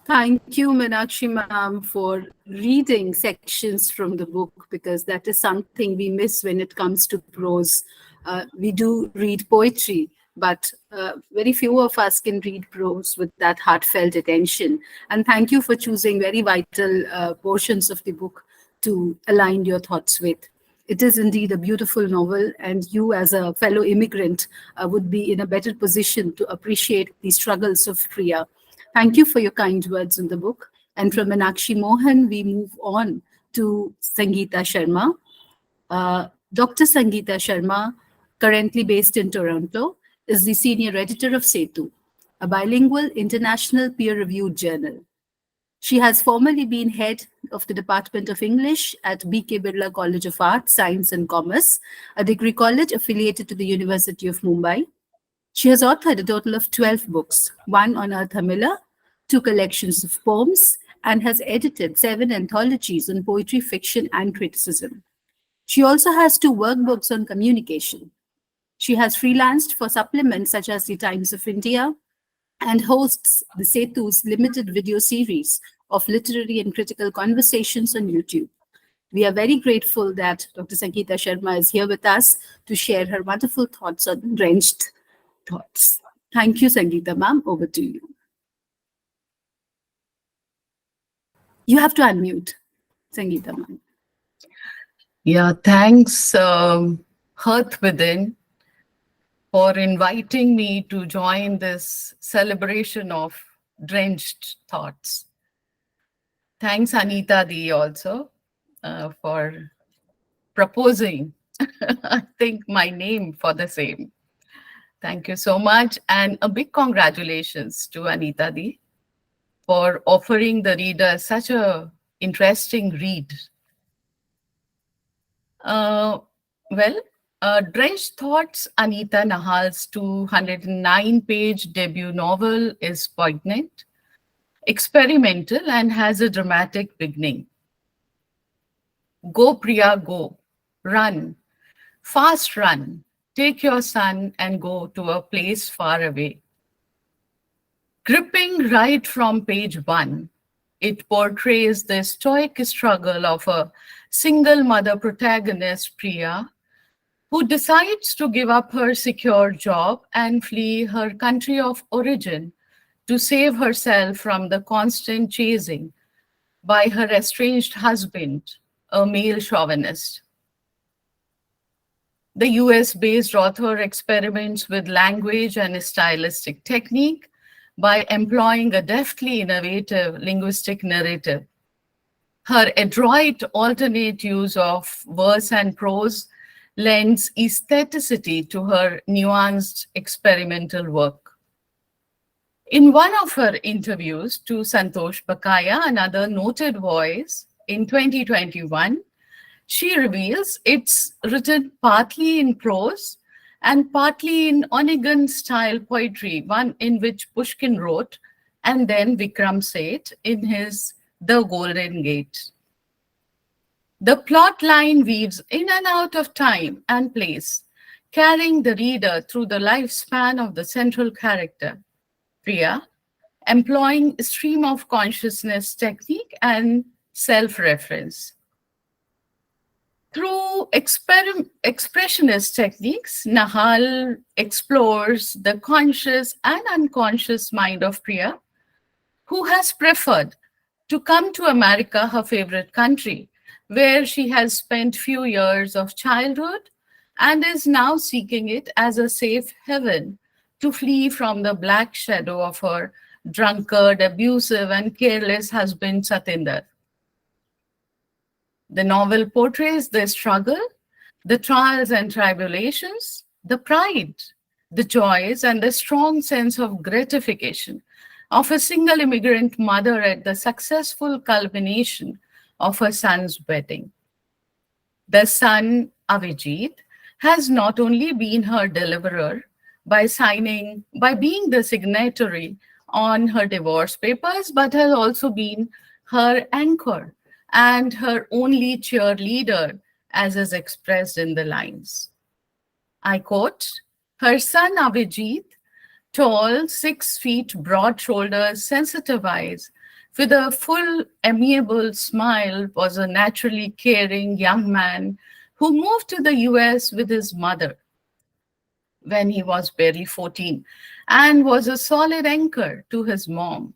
Speaker 1: Thank you, Meenakshi ma'am, for reading sections from the book, because that is something we miss when it comes to prose. We do read poetry, but very few of us can read prose with that heartfelt attention. And thank you for choosing very vital portions of the book to align your thoughts with. It is indeed a beautiful novel, and you, as a fellow immigrant, would be in a better position to appreciate the struggles of Priya. Thank you for your kind words in the book. And from Meenakshi Mohan, we move on to Sangeeta Sharma. Dr. Sangeeta Sharma, currently based in Toronto, is the senior editor of Setu, a bilingual international peer-reviewed journal. She has formerly been head of the Department of English at B.K. Birla College of Art, Science and Commerce, a degree college affiliated to the University of Mumbai. She has authored a total of 12 books, one on Arthur Miller, 2 collections of poems, and has edited 7 anthologies on poetry, fiction, and criticism. She also has 2 workbooks on communication. She has freelanced for supplements such as the Times of India and hosts the Setu's limited video series of literary and critical conversations on YouTube. We are very grateful that Dr. Sangeeta Sharma is here with us to share her wonderful thoughts on Drenched Thoughts. Thank you, Sangeeta ma'am. Over to you. You have to unmute, Sangeeta ma'am.
Speaker 7: Yeah, thanks, Hearth Within, for inviting me to join this celebration of Drenched Thoughts. Thanks, Anita Di, also, for proposing, I think, my name for the same. Thank you so much. And a big congratulations to Anita Di for offering the reader such a interesting read. Drenched Thoughts, Anita Nahal's 209-page debut novel, is poignant, experimental, and has a dramatic beginning. Go, Priya, go. Run. Fast run. Take your son and go to a place far away. Gripping right from page 1, it portrays the stoic struggle of a single mother protagonist, Priya, who decides to give up her secure job and flee her country of origin to save herself from the constant chasing by her estranged husband, a male chauvinist. The US-based author experiments with language and stylistic technique by employing a deftly innovative linguistic narrative. Her adroit alternate use of verse and prose lends aestheticity to her nuanced experimental work. In one of her interviews to Santosh Bakaya, another noted voice, in 2021, she reveals it's written partly in prose and partly in Onigan-style poetry, one in which Pushkin wrote, and then Vikram Seth in his The Golden Gate. The plot line weaves in and out of time and place, carrying the reader through the lifespan of the central character, Priya, employing stream of consciousness technique and self-reference. Through expressionist techniques, Nahal explores the conscious and unconscious mind of Priya, who has preferred to come to America, her favorite country, where she has spent few years of childhood and is now seeking it as a safe haven to flee from the black shadow of her drunkard, abusive, and careless husband, Satinder. The novel portrays the struggle, the trials and tribulations, the pride, the joys, and the strong sense of gratification of a single immigrant mother at the successful culmination of her son's wedding. The son, Avijit, has not only been her deliverer by being the signatory on her divorce papers, but has also been her anchor and her only cheerleader, as is expressed in the lines. I quote, "Her son Avijit, tall, 6 feet, broad shoulders, sensitive eyes, with a full, amiable smile, was a naturally caring young man who moved to the US with his mother when he was barely 14 and was a solid anchor to his mom.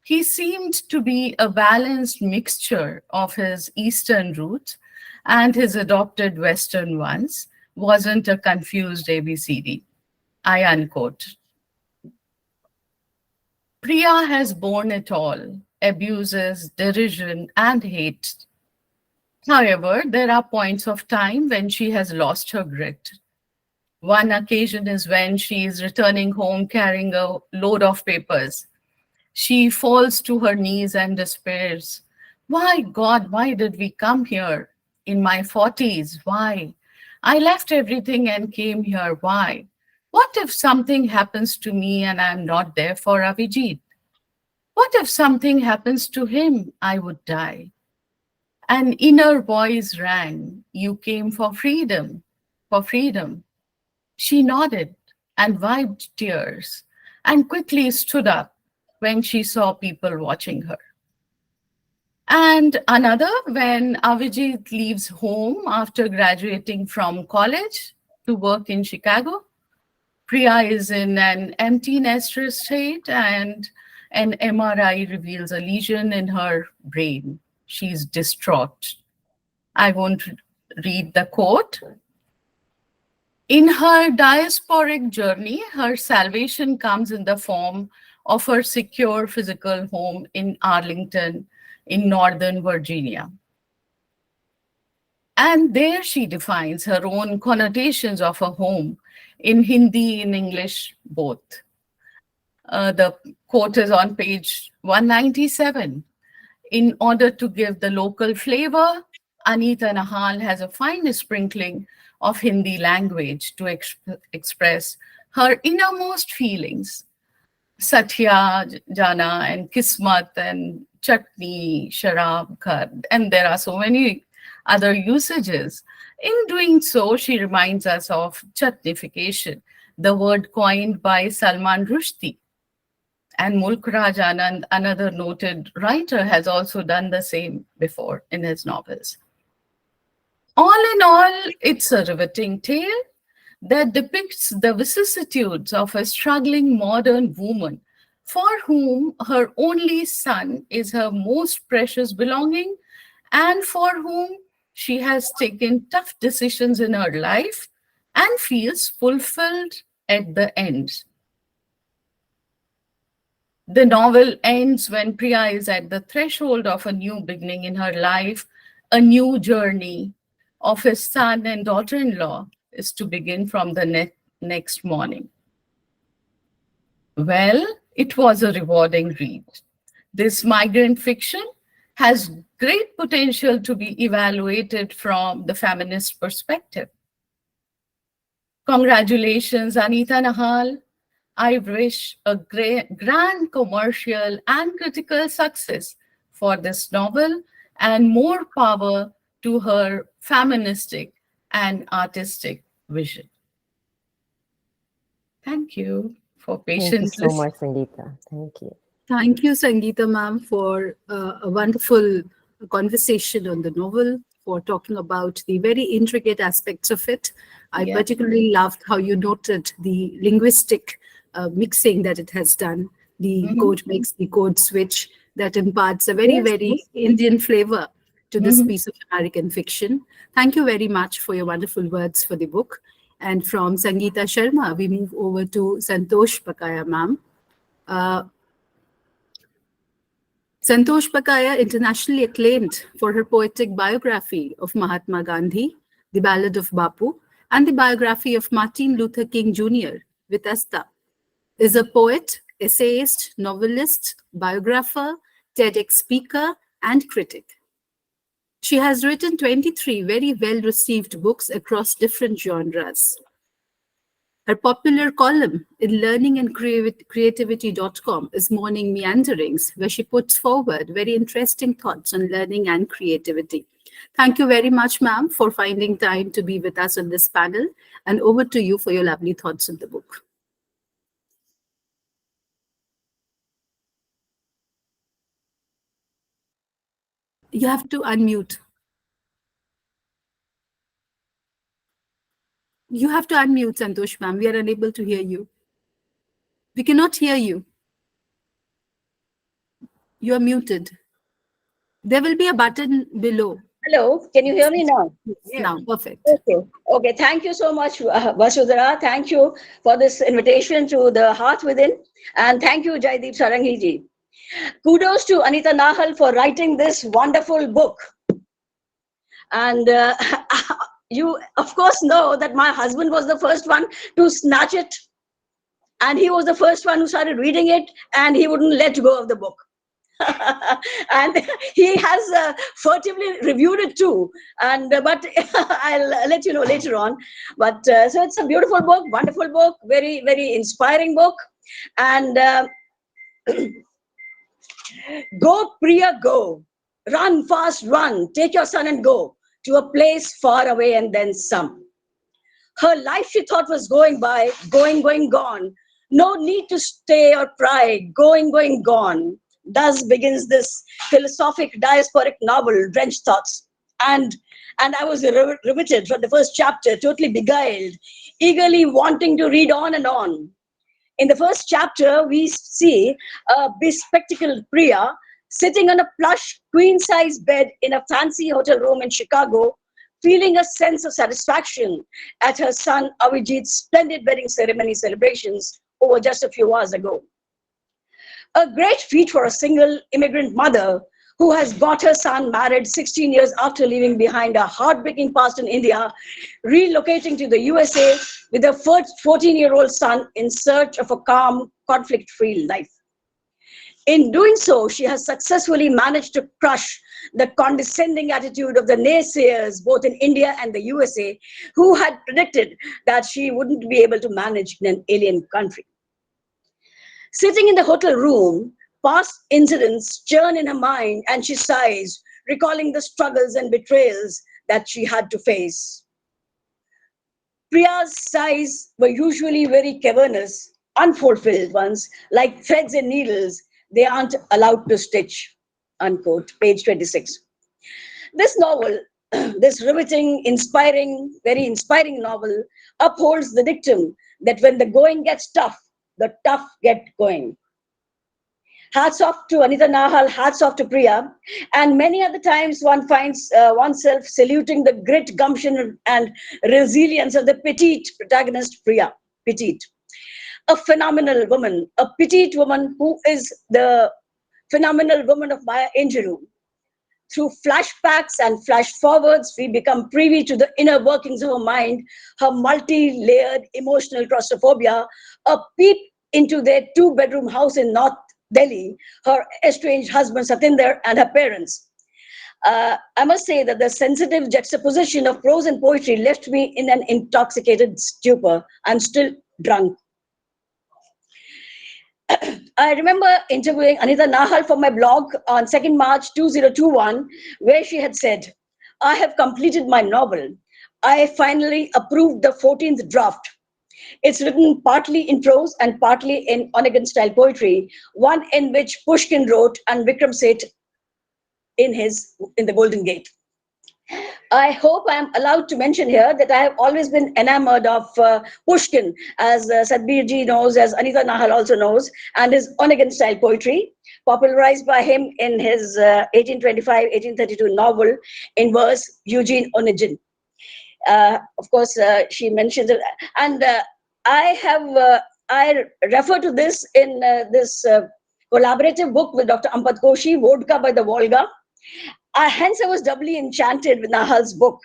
Speaker 7: He seemed to be a balanced mixture of his Eastern roots and his adopted Western ones, wasn't a confused ABCD. I unquote. Priya has borne it all, abuses, derision, and hate. However, there are points of time when she has lost her grit. One occasion is when she is returning home carrying a load of papers. She falls to her knees and despairs. Why, God, why did we come here? In my 40s, why? I left everything and came here, why? What if something happens to me and I'm not there for Avijit? What if something happens to him? I would die. An inner voice rang, you came for freedom, for freedom. She nodded and wiped tears and quickly stood up when she saw people watching her. And another, when Avijit leaves home after graduating from college to work in Chicago, Priya is in an empty nester state and an MRI reveals a lesion in her brain. She's distraught. I won't read the quote. In her diasporic journey, her salvation comes in the form of her secure physical home in Arlington, in Northern Virginia. And there she defines her own connotations of a home in Hindi, in English, both. The quote is on page 197. In order to give the local flavor, Anita Nahal has a fine sprinkling of Hindi language to express her innermost feelings. Satya, Jana, and Kismat, and Chutney, Sharab, Khad, and there are so many other usages. In doing so, she reminds us of chutnification, the word coined by Salman Rushdie. And Mulk Raj Anand, another noted writer, has also done the same before in his novels. All in all, it's a riveting tale that depicts the vicissitudes of a struggling modern woman for whom her only son is her most precious belonging and for whom she has taken tough decisions in her life and feels fulfilled at the end. The novel ends when Priya is at the threshold of a new beginning in her life, a new journey of his son and daughter-in-law is to begin from the next morning. Well, it was a rewarding read. This migrant fiction has great potential to be evaluated from the feminist perspective. Congratulations, Anita Nahal. I wish a grand commercial and critical success for this novel and more power to her feministic and artistic vision. Thank you for
Speaker 5: Thank you
Speaker 7: patiently
Speaker 5: so much, Sangeeta. Thank you.
Speaker 1: Thank you, Sangeeta ma'am, for a wonderful conversation on the novel, for talking about the very intricate aspects of it. I particularly loved how you noted the linguistic mixing that it has done. The code makes the code switch that imparts a very, very Indian flavor to this piece of American fiction. Thank you very much for your wonderful words for the book. And from Sangeeta Sharma, we move over to Santosh Bakaya ma'am. Santosh Bakaya, internationally acclaimed for her poetic biography of Mahatma Gandhi, The Ballad of Bapu, and the biography of Martin Luther King Jr., Vitasta, is a poet, essayist, novelist, biographer, TEDx speaker, and critic. She has written 23 very well-received books across different genres. Her popular column in learningandcreativity.com is Morning Meanderings, where she puts forward very interesting thoughts on learning and creativity. Thank you very much, ma'am, for finding time to be with us on this panel. And over to you for your lovely thoughts on the book. You have to unmute. You have to unmute, Santosh ma'am. We are unable to hear you. We cannot hear you. You are muted. There will be a button below.
Speaker 8: Hello, can you hear me now?
Speaker 1: Yes, now, perfect.
Speaker 8: Okay. Thank you so much, Vasudhara. Thank you for this invitation to the Hearth Within. And thank you, Jaideep Sarangi ji. Kudos to Anita Nahal for writing this wonderful book. And you, of course, know that my husband was the first one to snatch it. And he was the first one who started reading it, and he wouldn't let go of the book. And he has furtively reviewed it too, and but I'll let you know later on. But so it's a beautiful book, wonderful book, very, very inspiring book. And go, Priya, go, run fast, run, take your son and go to a place far away and then some. Her life, she thought, was going by, going, gone. No need to stay or pry, going, gone. Thus begins this philosophic diasporic novel, Drenched Thoughts. And I was riveted from the first chapter, totally beguiled, eagerly wanting to read on and on. In the first chapter, we see a bespectacled Priya sitting on a plush queen-size bed in a fancy hotel room in Chicago, feeling a sense of satisfaction at her son Avijit's splendid wedding ceremony celebrations over just a few hours ago. A great feat for a single immigrant mother who has got her son married 16 years after leaving behind a heartbreaking past in India, relocating to the USA with her first 14-year-old son in search of a calm, conflict-free life. In doing so, she has successfully managed to crush the condescending attitude of the naysayers, both in India and the USA, who had predicted that she wouldn't be able to manage in an alien country. Sitting in the hotel room, past incidents churn in her mind and she sighs, recalling the struggles and betrayals that she had to face. Priya's sighs were usually very cavernous, unfulfilled ones, like threads and needles, they aren't allowed to stitch, unquote, page 26. This novel, this riveting, inspiring, very inspiring novel, upholds the dictum that when the going gets tough, the tough get going. Hats off to Anita Nahal, hats off to Priya. And many other times one finds oneself saluting the grit, gumption, and resilience of the petite protagonist, Priya. Petite. A phenomenal woman, a petite woman who is the phenomenal woman of Maya Angelou. Through flashbacks and flash forwards, we become privy to the inner workings of her mind, her multi-layered emotional claustrophobia, a peep into their two-bedroom house in North Delhi, her estranged husband Satinder, and her parents. I must say that the sensitive juxtaposition of prose and poetry left me in an intoxicated stupor. I'm still drunk. I remember interviewing Anita Nahal for my blog on 2nd March 2021, where she had said, "I have completed my novel. I finally approved the 14th draft. It's written partly in prose and partly in Onegin style poetry, one in which Pushkin wrote and Vikram Seth in the Golden Gate." I hope I'm allowed to mention here that I have always been enamored of Pushkin, as Satbir ji knows, as Anita Nahal also knows, and his Onegin style poetry, popularized by him in his 1825-1832 novel in verse, Eugene Onegin. Of course, she mentions it. And I refer to this in this collaborative book with Dr. Ampad Koshi, Vodka by the Volga. Hence, I was doubly enchanted with Nahal's book.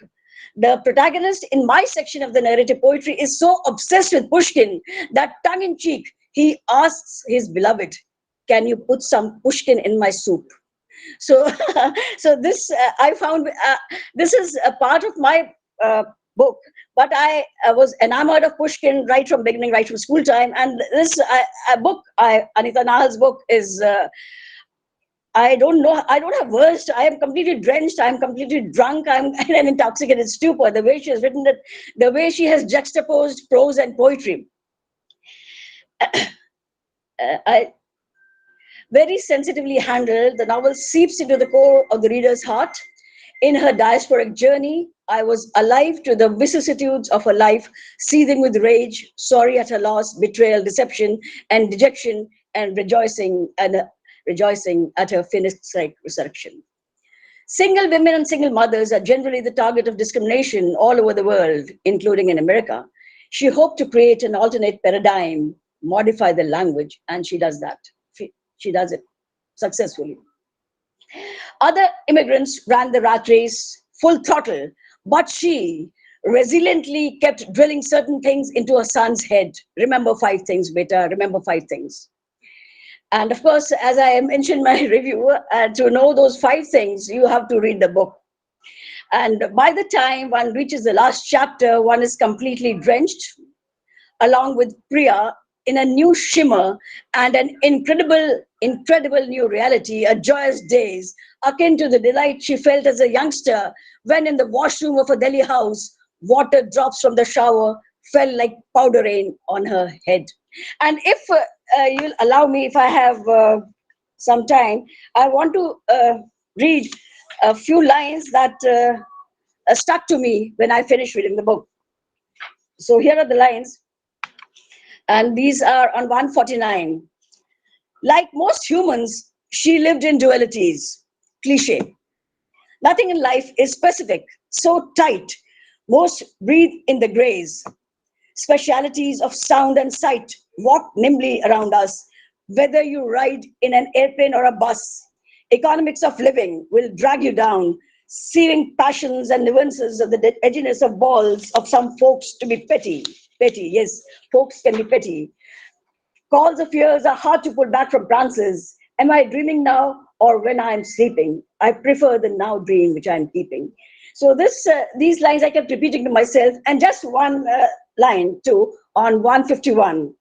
Speaker 8: The protagonist in my section of the narrative poetry is so obsessed with Pushkin that, tongue-in-cheek, he asks his beloved, "Can you put some Pushkin in my soup?" So, so this I found this is a part of my book, but I was enamored of Pushkin right from beginning, right from school time. And this book, Anita Nahal's book, is. I don't know. I don't have words. I am completely drenched. I am completely drunk. I'm in an intoxicated stupor. The way she has written it, the way she has juxtaposed prose and poetry. I very sensitively handled. The novel seeps into the core of the reader's heart. In her diasporic journey, I was alive to the vicissitudes of her life, seething with rage, sorry at her loss, betrayal, deception, and dejection, and rejoicing at her finished resurrection. Single women and single mothers are generally the target of discrimination all over the world, including in America. She hoped to create an alternate paradigm, modify the language, and she does that. She does it successfully. Other immigrants ran the rat race full throttle, but she resiliently kept drilling certain things into her son's head. Remember 5 things, beta, remember 5 things. And of course, as I mentioned in my review, to know those 5 things, you have to read the book. And by the time one reaches the last chapter, one is completely drenched, along with Priya, in a new shimmer and an incredible new reality, a joyous daze, akin to the delight she felt as a youngster when in the washroom of a Delhi house, water drops from the shower fell like powder rain on her head. And if you'll allow me, if I have some time, I want to read a few lines that stuck to me when I finished reading the book. So here are the lines, and these are on 149. Like most humans, she lived in dualities. Cliche. Nothing in life is specific, so tight. Most breathe in the grays. Specialities of sound and sight walk nimbly around us. Whether you ride in an airplane or a bus, economics of living will drag you down, searing passions and nuances of the edginess of balls of some folks to be petty. Petty, yes, folks can be petty. Calls of fears are hard to pull back from trances. Am I dreaming now or when I'm sleeping? I prefer the now dream which I'm keeping. So these lines I kept repeating to myself, and just one line too on 151.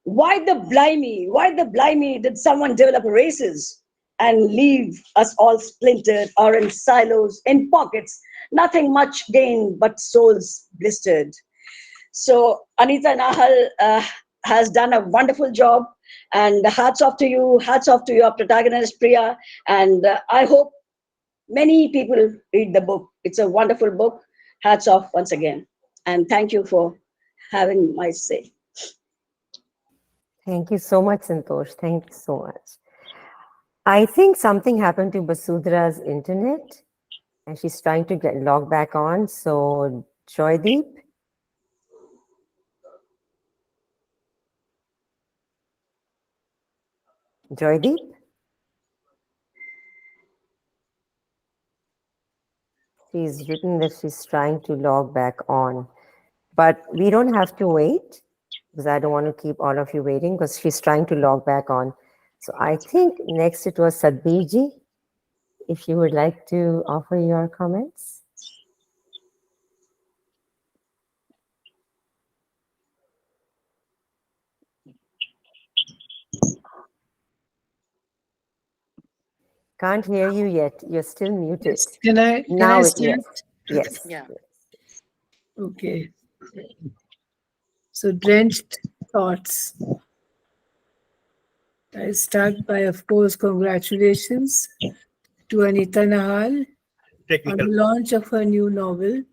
Speaker 8: Why the blimey did someone develop races and leave us all splintered or in silos, in pockets, nothing much gained but souls blistered. So Anita Nahal, has done a wonderful job. And hats off to you, hats off to your protagonist, Priya. And I hope many people read the book. It's a wonderful book. Hats off once again. And thank you for having my say.
Speaker 5: Thank you so much, Santosh. Thank you so much. I think something happened to Basudra's internet and she's trying to get log back on. So, Joydeep. Joydeep? She's written that she's trying to log back on. But we don't have to wait because I don't want to keep all of you waiting because she's trying to log back on. So I think next it was Satbir ji. If you would like to offer your comments. Can't hear you yet. You're still muted.
Speaker 9: Yes. Can I
Speaker 5: Now
Speaker 9: start?
Speaker 5: Yes.
Speaker 9: Yeah. Okay. So, Drenched Thoughts. I start by, of course, congratulations to Anita Nahal on the launch of her new novel.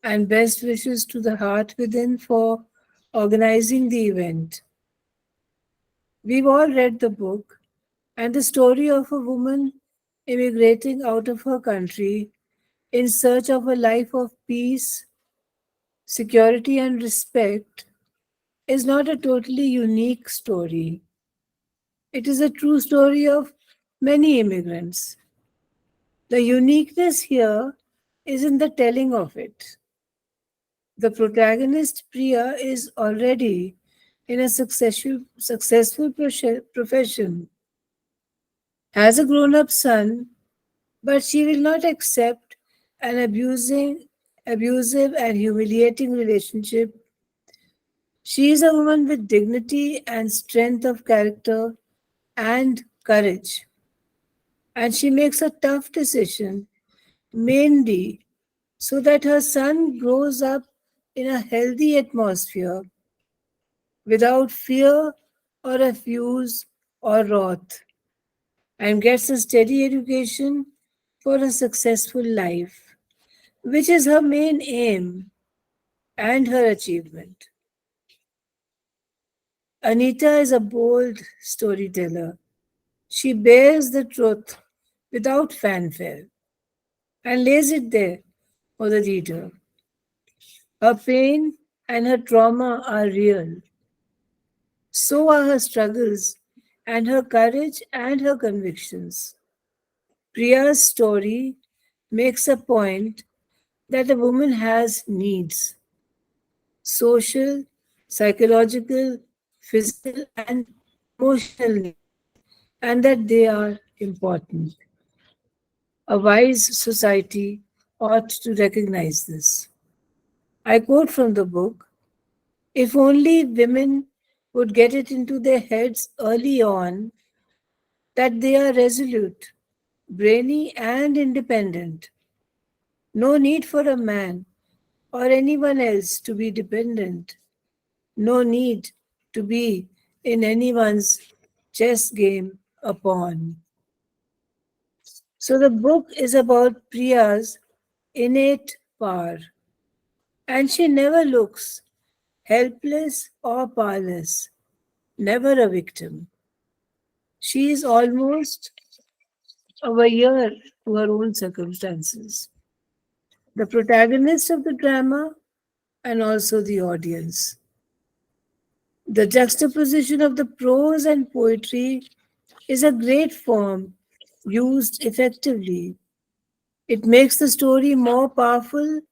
Speaker 9: And best wishes to the Hearth Within for organizing the event. We've all read the book and the story of a woman immigrating out of her country in search of a life of peace, security, and respect is not a totally unique story. It is a true story of many immigrants. The uniqueness here is in the telling of it. The protagonist, Priya, is already in a successful profession, has a grown-up son, but she will not accept an abusive and humiliating relationship. She is a woman with dignity and strength of character and courage. And she makes a tough decision, mainly so that her son grows up in a healthy atmosphere without fear or abuse or wrath, and gets a steady education for a successful life, which is her main aim and her achievement. Anita is a bold storyteller. She bears the truth without fanfare and lays it there for the reader. Her pain and her trauma are real. So are her struggles and her courage and her convictions. Priya's story makes a point that a woman has needs: social, psychological, physical, and emotional needs, and that they are important. A wise society ought to recognize this. I quote from the book: if only women would get it into their heads early on that they are resolute, brainy, and independent. No need for a man or anyone else to be dependent. No need to be in anyone's chess game a pawn. So the book is about Priya's innate power, and she never looks helpless or powerless, never a victim. She is almost aware to her own circumstances, the protagonist of the drama and also the audience. The juxtaposition of the prose and poetry is a great form used effectively. It makes the story more powerful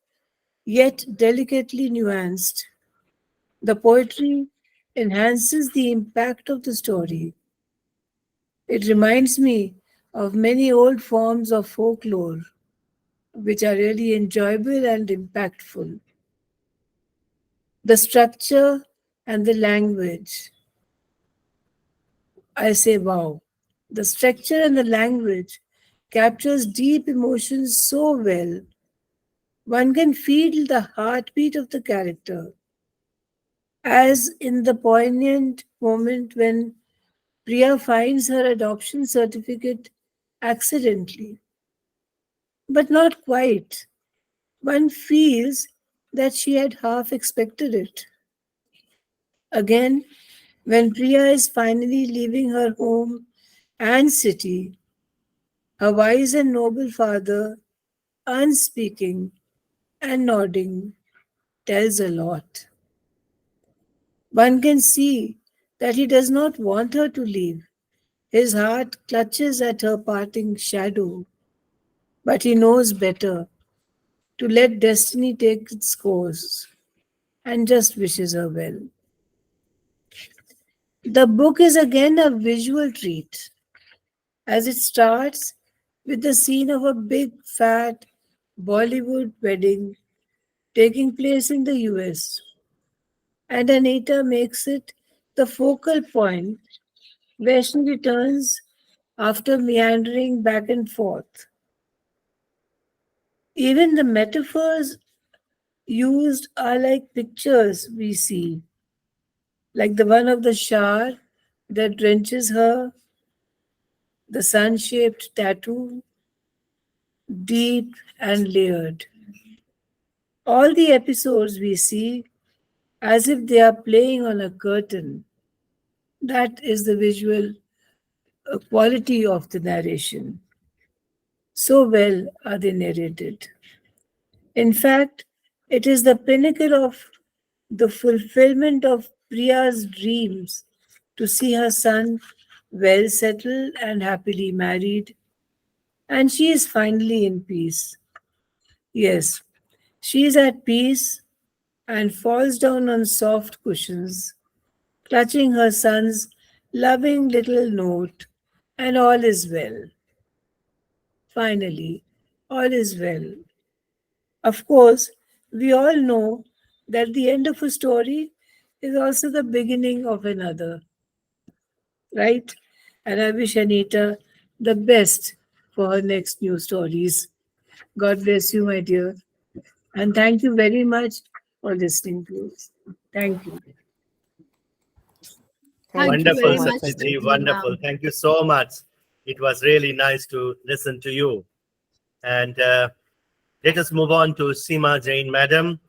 Speaker 9: yet delicately nuanced. The poetry enhances the impact of the story. It reminds me of many old forms of folklore, which are really enjoyable and impactful. The structure and the language, I say wow. The structure and the language captures deep emotions so well. One can feel the heartbeat of the character. as in the poignant moment when Priya finds her adoption certificate accidentally, but not quite. One feels that she had half expected it. Again, when Priya is finally leaving her home and city, her wise and noble father, unspeaking and nodding, tells a lot. One can see that he does not want her to leave. His heart clutches at her parting shadow, but he knows better to let destiny take its course and just wishes her well. The book is again a visual treat as it starts with the scene of a big fat Bollywood wedding taking place in the US, and Anita makes it the focal point where she returns after meandering back and forth. Even the metaphors used are like pictures we see, like the one of the shower that drenches her, the sun shaped tattoo, deep and layered. All the episodes we see as if they are playing on a curtain. That is the visual quality of the narration. So well are they narrated. In fact, it is the pinnacle of the fulfillment of Priya's dreams to see her son well settled and happily married, and she is finally in peace. Yes, she is at peace and falls down on soft cushions, clutching her son's loving little note, and all is well. Finally, all is well. Of course, we all know that the end of a story is also the beginning of another, right? And I wish Anita the best for her next new stories. God bless you, my dear. And thank you very much for listening to us. Thank you.
Speaker 5: Thank
Speaker 1: Thank
Speaker 5: you
Speaker 1: you
Speaker 5: so
Speaker 2: Wonderful,
Speaker 1: very
Speaker 5: much,
Speaker 1: much,
Speaker 2: Satbir.
Speaker 5: Pradeep.
Speaker 1: Seema.
Speaker 2: Wonderful. Thank you so much. It was really nice to listen to you. And let us move on to Seema Jain, madam.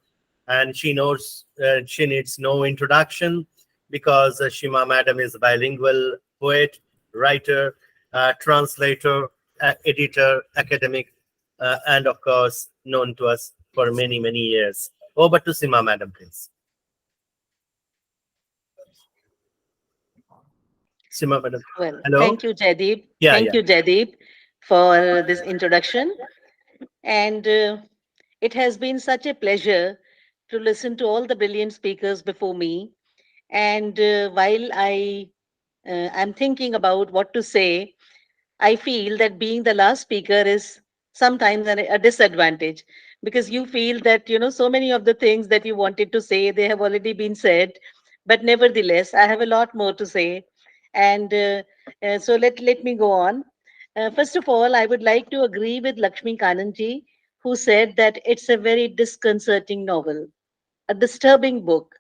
Speaker 2: And she needs no introduction because Seema madam is a bilingual poet, writer, translator, editor, academic, and of course known to us for many, many years. Over to Seema madam, please. Seema madam.
Speaker 10: Well,
Speaker 2: Hello?
Speaker 10: thank you, Jaideep.
Speaker 2: Yeah,
Speaker 10: Thank
Speaker 2: yeah.
Speaker 10: you, Jaideep, for this introduction. And it has been such a pleasure to listen to all the brilliant speakers before me. And while I am thinking about what to say, I feel that being the last speaker is sometimes a disadvantage because you feel that, so many of the things that you wanted to say, they have already been said. But nevertheless, I have a lot more to say. And so let me go on. First of all, I would like to agree with Lakshmi Kannan ji, who said that it's a very disconcerting novel, a disturbing book.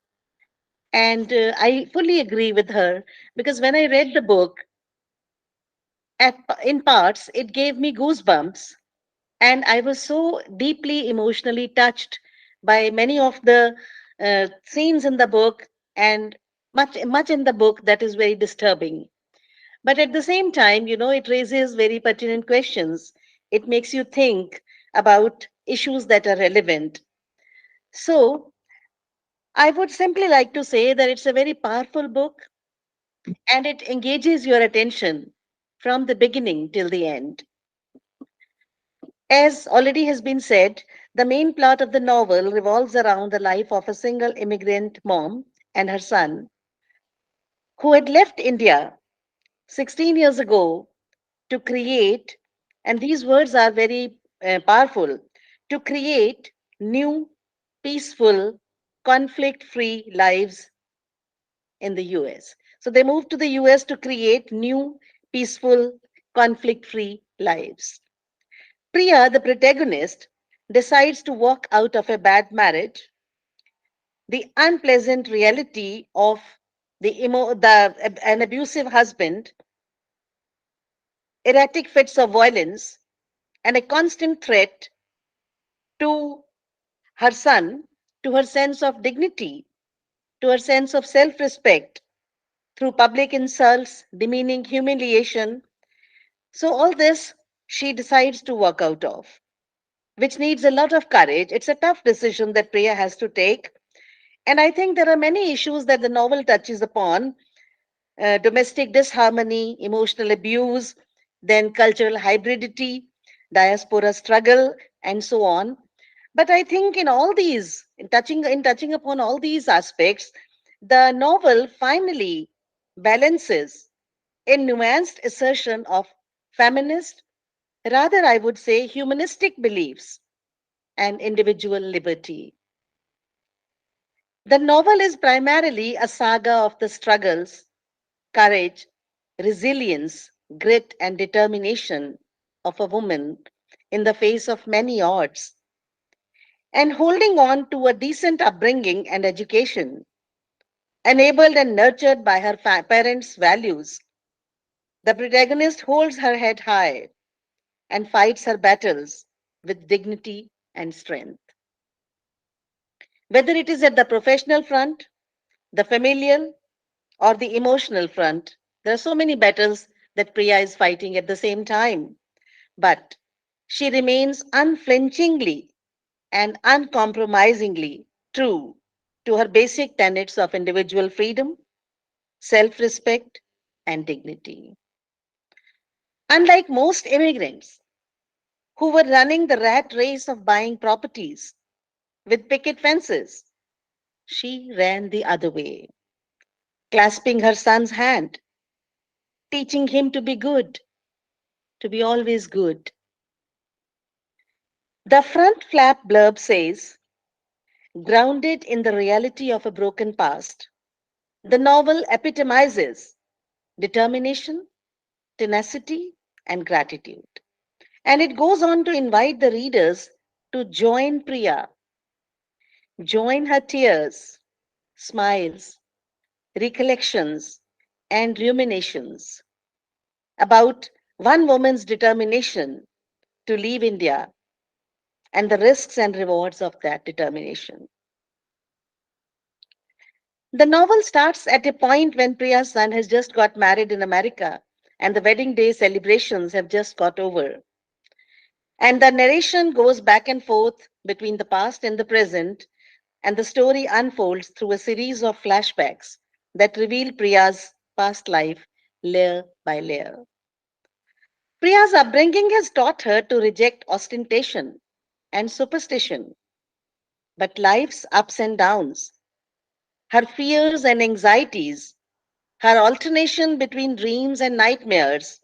Speaker 10: And I fully agree with her because when I read the book, in parts, it gave me goosebumps, and I was so deeply emotionally touched by many of the scenes in the book, and much in the book that is very disturbing. But at the same time, it raises very pertinent questions. It makes you think about issues that are relevant. So, I would simply like to say that it's a very powerful book and it engages your attention from the beginning till the end. As already has been said, the main plot of the novel revolves around the life of a single immigrant mom and her son who had left India 16 years ago to create, and these words are very powerful, to create new, peaceful, conflict free lives in the US. So they moved to the US to create new, peaceful, conflict free lives. Priya, the protagonist, decides to walk out of a bad marriage the unpleasant reality of an abusive husband, erratic fits of violence, and a constant threat to her son, to her sense of dignity, to her sense of self respect through public insults, demeaning humiliation. So, all this she decides to walk out of, which needs a lot of courage. It's a tough decision that Priya has to take. And I think there are many issues that the novel touches upon: domestic disharmony, emotional abuse, then cultural hybridity, diaspora struggle, and so on. But I think in touching upon all these aspects, the novel finally balances a nuanced assertion of feminist, rather I would say humanistic beliefs and individual liberty. The novel is primarily a saga of the struggles, courage, resilience, grit, and determination of a woman in the face of many odds, and holding on to a decent upbringing and education, enabled and nurtured by her parents' values. The protagonist holds her head high and fights her battles with dignity and strength. Whether it is at the professional front, the familial, or the emotional front, there are so many battles that Priya is fighting at the same time. But she remains unflinchingly and uncompromisingly true to her basic tenets of individual freedom, self respect, and dignity. Unlike most immigrants who were running the rat race of buying properties with picket fences, she ran the other way, clasping her son's hand, teaching him to be good, to be always good. The front flap blurb says, grounded in the reality of a broken past, the novel epitomizes determination, tenacity, and gratitude. And it goes on to invite the readers to join Priya, join her tears, smiles, recollections, and ruminations about one woman's determination to leave India and the risks and rewards of that determination. The novel starts at a point when Priya's son has just got married in America and the wedding day celebrations have just got over. And the narration goes back and forth between the past and the present, and the story unfolds through a series of flashbacks that reveal Priya's past life layer by layer. Priya's upbringing has taught her to reject ostentation and superstition, but life's ups and downs, her fears and anxieties, her alternation between dreams and nightmares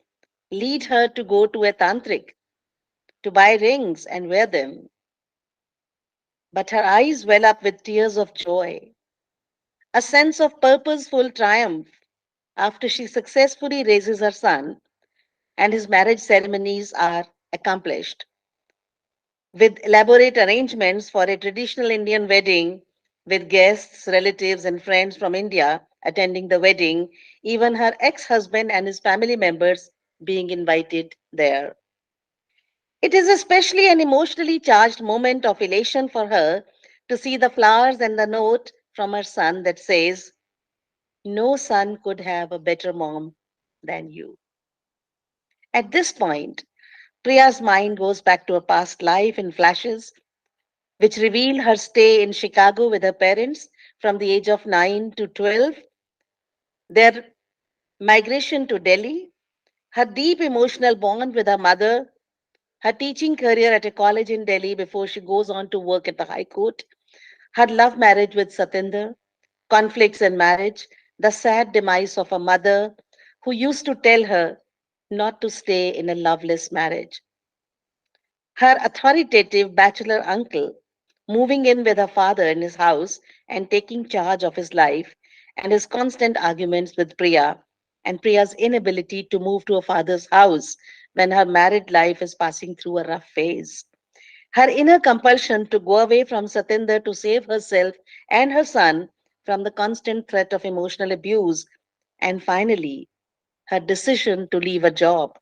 Speaker 10: lead her to go to a tantric, to buy rings and wear them. But her eyes well up with tears of joy, a sense of purposeful triumph after she successfully raises her son and his marriage ceremonies are accomplished. With elaborate arrangements for a traditional Indian wedding, with guests, relatives, and friends from India attending the wedding, even her ex husband and his family members being invited there. It is especially an emotionally charged moment of elation for her to see the flowers and the note from her son that says, no son could have a better mom than you. At this point, Priya's mind goes back to her past life in flashes, which reveal her stay in Chicago with her parents from the age of 9 to 12, their migration to Delhi, her deep emotional bond with her mother, her teaching career at a college in Delhi before she goes on to work at the High Court, her love marriage with Satinder, conflicts in marriage, the sad demise of a mother who used to tell her not to stay in a loveless marriage, her authoritative bachelor uncle moving in with her father in his house and taking charge of his life, and his constant arguments with Priya, and Priya's inability to move to her father's house when her married life is passing through a rough phase. her inner compulsion to go away from Satinder to save herself and her son from the constant threat of emotional abuse, and finally, her decision to leave a job,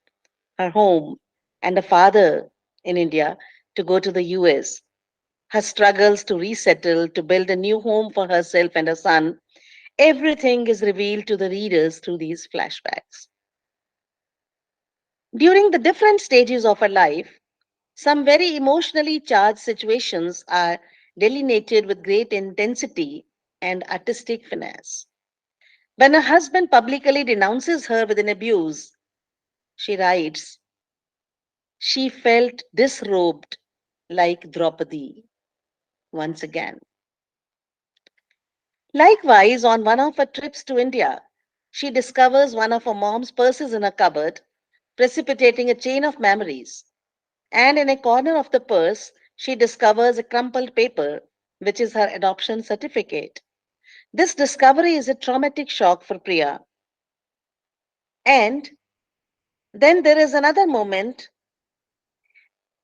Speaker 10: her home, and a father in India to go to the US, her struggles to resettle, to build a new home for herself and her son, everything is revealed to the readers through these flashbacks. During the different stages of her life, some very emotionally charged situations are delineated with great intensity and artistic finesse. When her husband publicly denounces her with an abuse, she writes, she felt disrobed like Draupadi once again. Likewise, on one of her trips to India, she discovers one of her mom's purses in a cupboard, precipitating a chain of memories. And in a corner of the purse, she discovers a crumpled paper, which is her adoption certificate. This discovery is a traumatic shock for Priya. And then there is another moment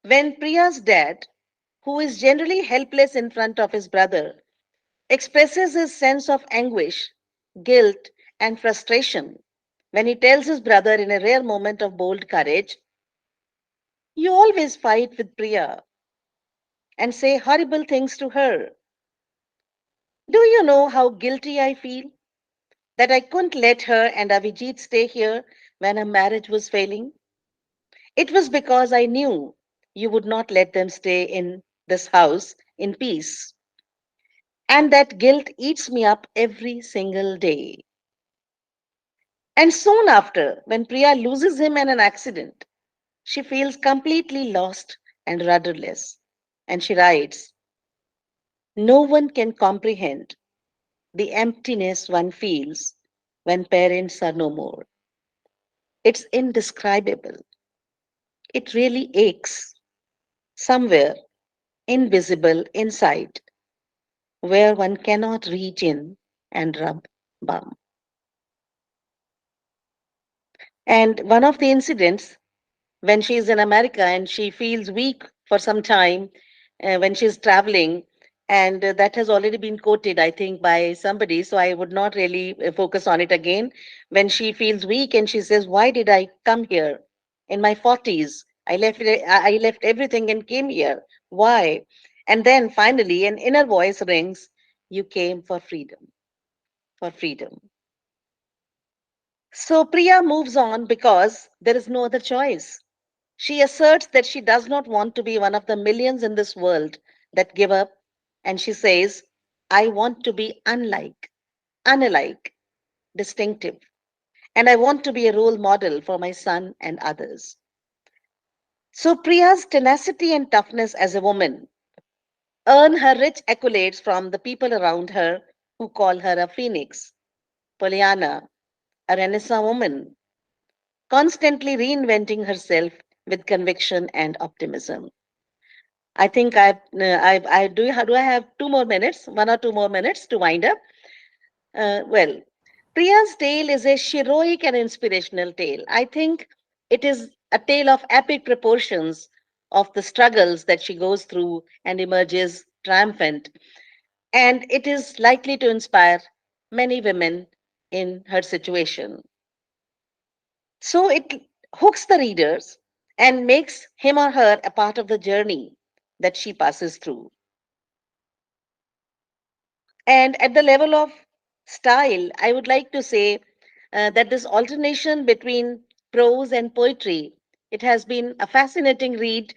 Speaker 10: when Priya's dad, who is generally helpless in front of his brother, expresses his sense of anguish, guilt, and frustration when he tells his brother in a rare moment of bold courage, you always fight with Priya and say horrible things to her. Do you know how guilty I feel that I couldn't let her and Avijit stay here when her marriage was failing? It was because I knew you would not let them stay in this house in peace. And that guilt eats me up every single day. And soon after, when Priya loses him in an accident, she feels completely lost and rudderless. And she writes, no one can comprehend the emptiness one feels when parents are no more. It's indescribable. It really aches somewhere invisible inside where one cannot reach in and rub bum. And one of the incidents when she's in America and she feels weak for some time when she's traveling, and that has already been quoted, I think, by somebody. So I would not really focus on it again. When she feels weak and she says, "Why did I come here in my 40s? I left everything and came here. Why?" And then finally, an inner voice rings, "You came for freedom, for freedom." So Priya moves on because there is no other choice. She asserts that she does not want to be one of the millions in this world that give up. And she says, I want to be unalike, distinctive. And I want to be a role model for my son and others. So Priya's tenacity and toughness as a woman earn her rich accolades from the people around her who call her a phoenix, Pollyanna, a renaissance woman, constantly reinventing herself with conviction and optimism. I think do I have 2 more minutes, 1 or 2 more minutes to wind up? Well, Priya's tale is a heroic and inspirational tale. I think it is a tale of epic proportions of the struggles that she goes through and emerges triumphant. And it is likely to inspire many women in her situation. So it hooks the readers and makes him or her a part of the journey that she passes through. And at the level of style, I would like to say that this alternation between prose and poetry, it has been a fascinating read,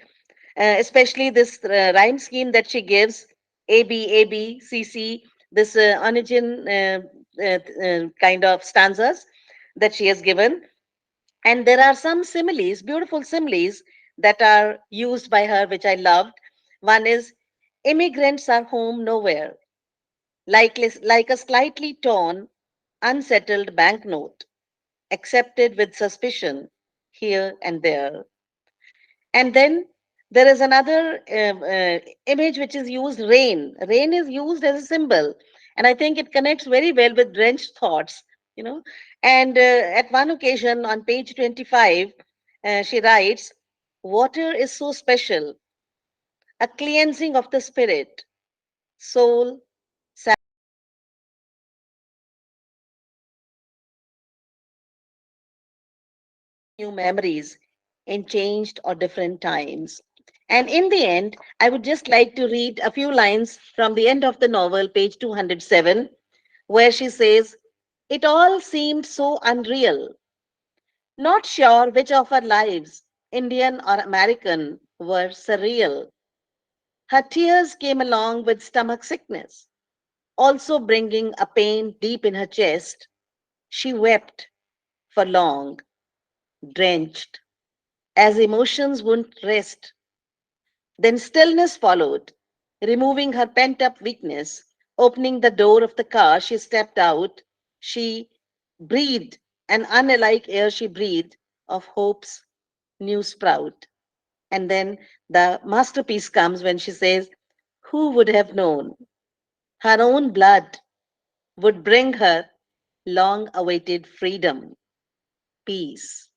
Speaker 10: especially this rhyme scheme that she gives, A B, this Onegin kind of stanzas that she has given. And there are some similes, beautiful similes that are used by her, which I loved. One is, immigrants are home nowhere, like a slightly torn, unsettled banknote, accepted with suspicion here and there. And then there is another image which is used, rain. Rain is used as a symbol. And I think it connects very well with drenched thoughts, you know. And at one occasion on page 25, she writes, water is so special. a cleansing of the spirit, soul, new memories in changed or different times. And in the end, I would just like to read a few lines from the end of the novel, page 207, where she says, "It all seemed so unreal. Not sure which of our lives, Indian or American, were surreal. Her tears came along with stomach sickness, also bringing a pain deep in her chest. She wept for long, drenched, as emotions wouldn't rest. Then stillness followed, removing her pent up weakness. Opening the door of the car, she stepped out. She breathed an unalike air she breathed of hope's new sprout. And then the masterpiece comes when she says, "Who would have known her own blood would bring her long awaited freedom, peace?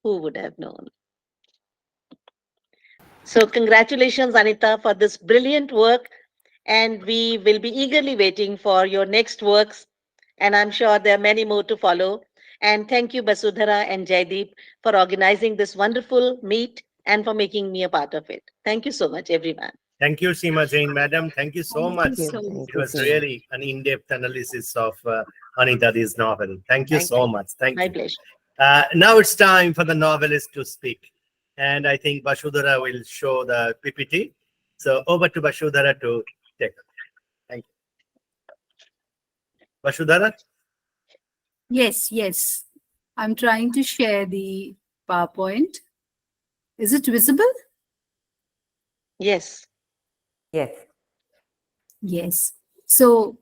Speaker 10: Who would have known?" So, congratulations, Anita, for this brilliant work. And we will be eagerly waiting for your next works. And I'm sure there are many more to follow. And thank you, Basudhara and Jaideep, for organizing this wonderful meet and for making me a part of it. Thank you so much, everyone.
Speaker 2: Thank you, Seema Jain, madam. Thank you so
Speaker 1: Thank you
Speaker 2: much.
Speaker 1: so
Speaker 5: Thank
Speaker 1: much.
Speaker 2: It
Speaker 5: you,
Speaker 2: was
Speaker 5: Seema.
Speaker 2: really an in-depth analysis of Anita's novel. Thank you
Speaker 10: Thank
Speaker 2: so
Speaker 10: you.
Speaker 2: much. Thank
Speaker 10: My
Speaker 2: you.
Speaker 10: pleasure.
Speaker 2: Now it's time for the novelist to speak. And I think Bashudhara will show the PPT. So over to Bashudhara to take. Thank you. Bashudhara?
Speaker 1: Yes, yes. I'm trying to share the PowerPoint. Is it visible?
Speaker 10: Yes.
Speaker 5: Yes.
Speaker 1: Yes. So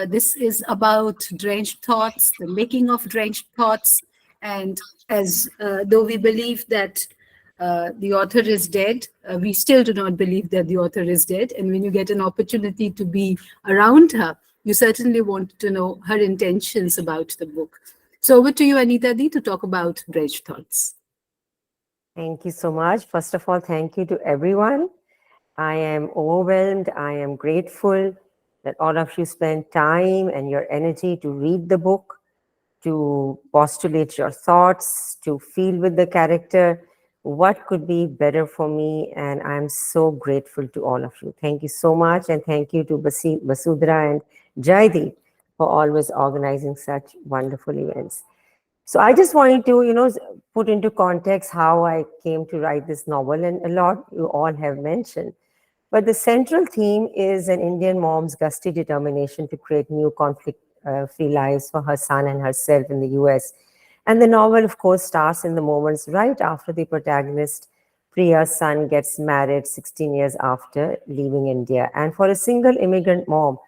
Speaker 1: this is about Drenched Thoughts, the making of Drenched Thoughts. And as though we believe that the author is dead, we still do not believe that the author is dead. And when you get an opportunity to be around her, you certainly want to know her intentions about the book. So over to you, Anita Di, to talk about Drenched Thoughts.
Speaker 5: Thank you so much. First of all, thank you to everyone. I am overwhelmed. I am grateful that all of you spend time and your energy to read the book, to postulate your thoughts, to feel with the character. What could be better for me? And I'm so grateful to all of you. Thank you so much. And thank you to Basudhara and Jaideep for always organizing such wonderful events. So I just wanted to, put into context how I came to write this novel, and a lot you all have mentioned. But the central theme is an Indian mom's gusty determination to create new conflict-free lives for her son and herself in the US. And the novel, of course, starts in the moments right after the protagonist, Priya's son, gets married 16 years after leaving India. And for a single immigrant mom,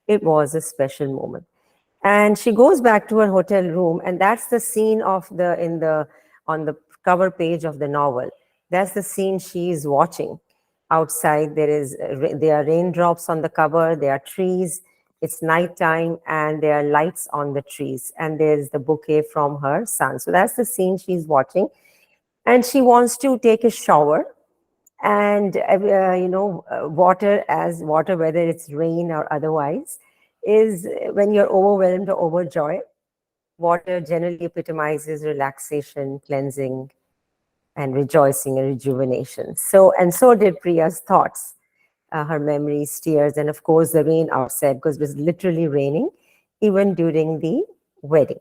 Speaker 5: it was a special moment. And she goes back to her hotel room, and that's the scene of on the cover page of the novel. That's the scene she is watching. Outside, there are raindrops on the cover, there are trees, it's nighttime, and there are lights on the trees, and there's the bouquet from her son. So that's the scene she's watching. And she wants to take a shower, and water, whether it's rain or otherwise, is when you're overwhelmed or overjoyed. Water generally epitomizes relaxation, cleansing, and rejoicing and rejuvenation. So did Priya's thoughts, her memories, tears, and of course the rain outside, because it was literally raining even during the wedding.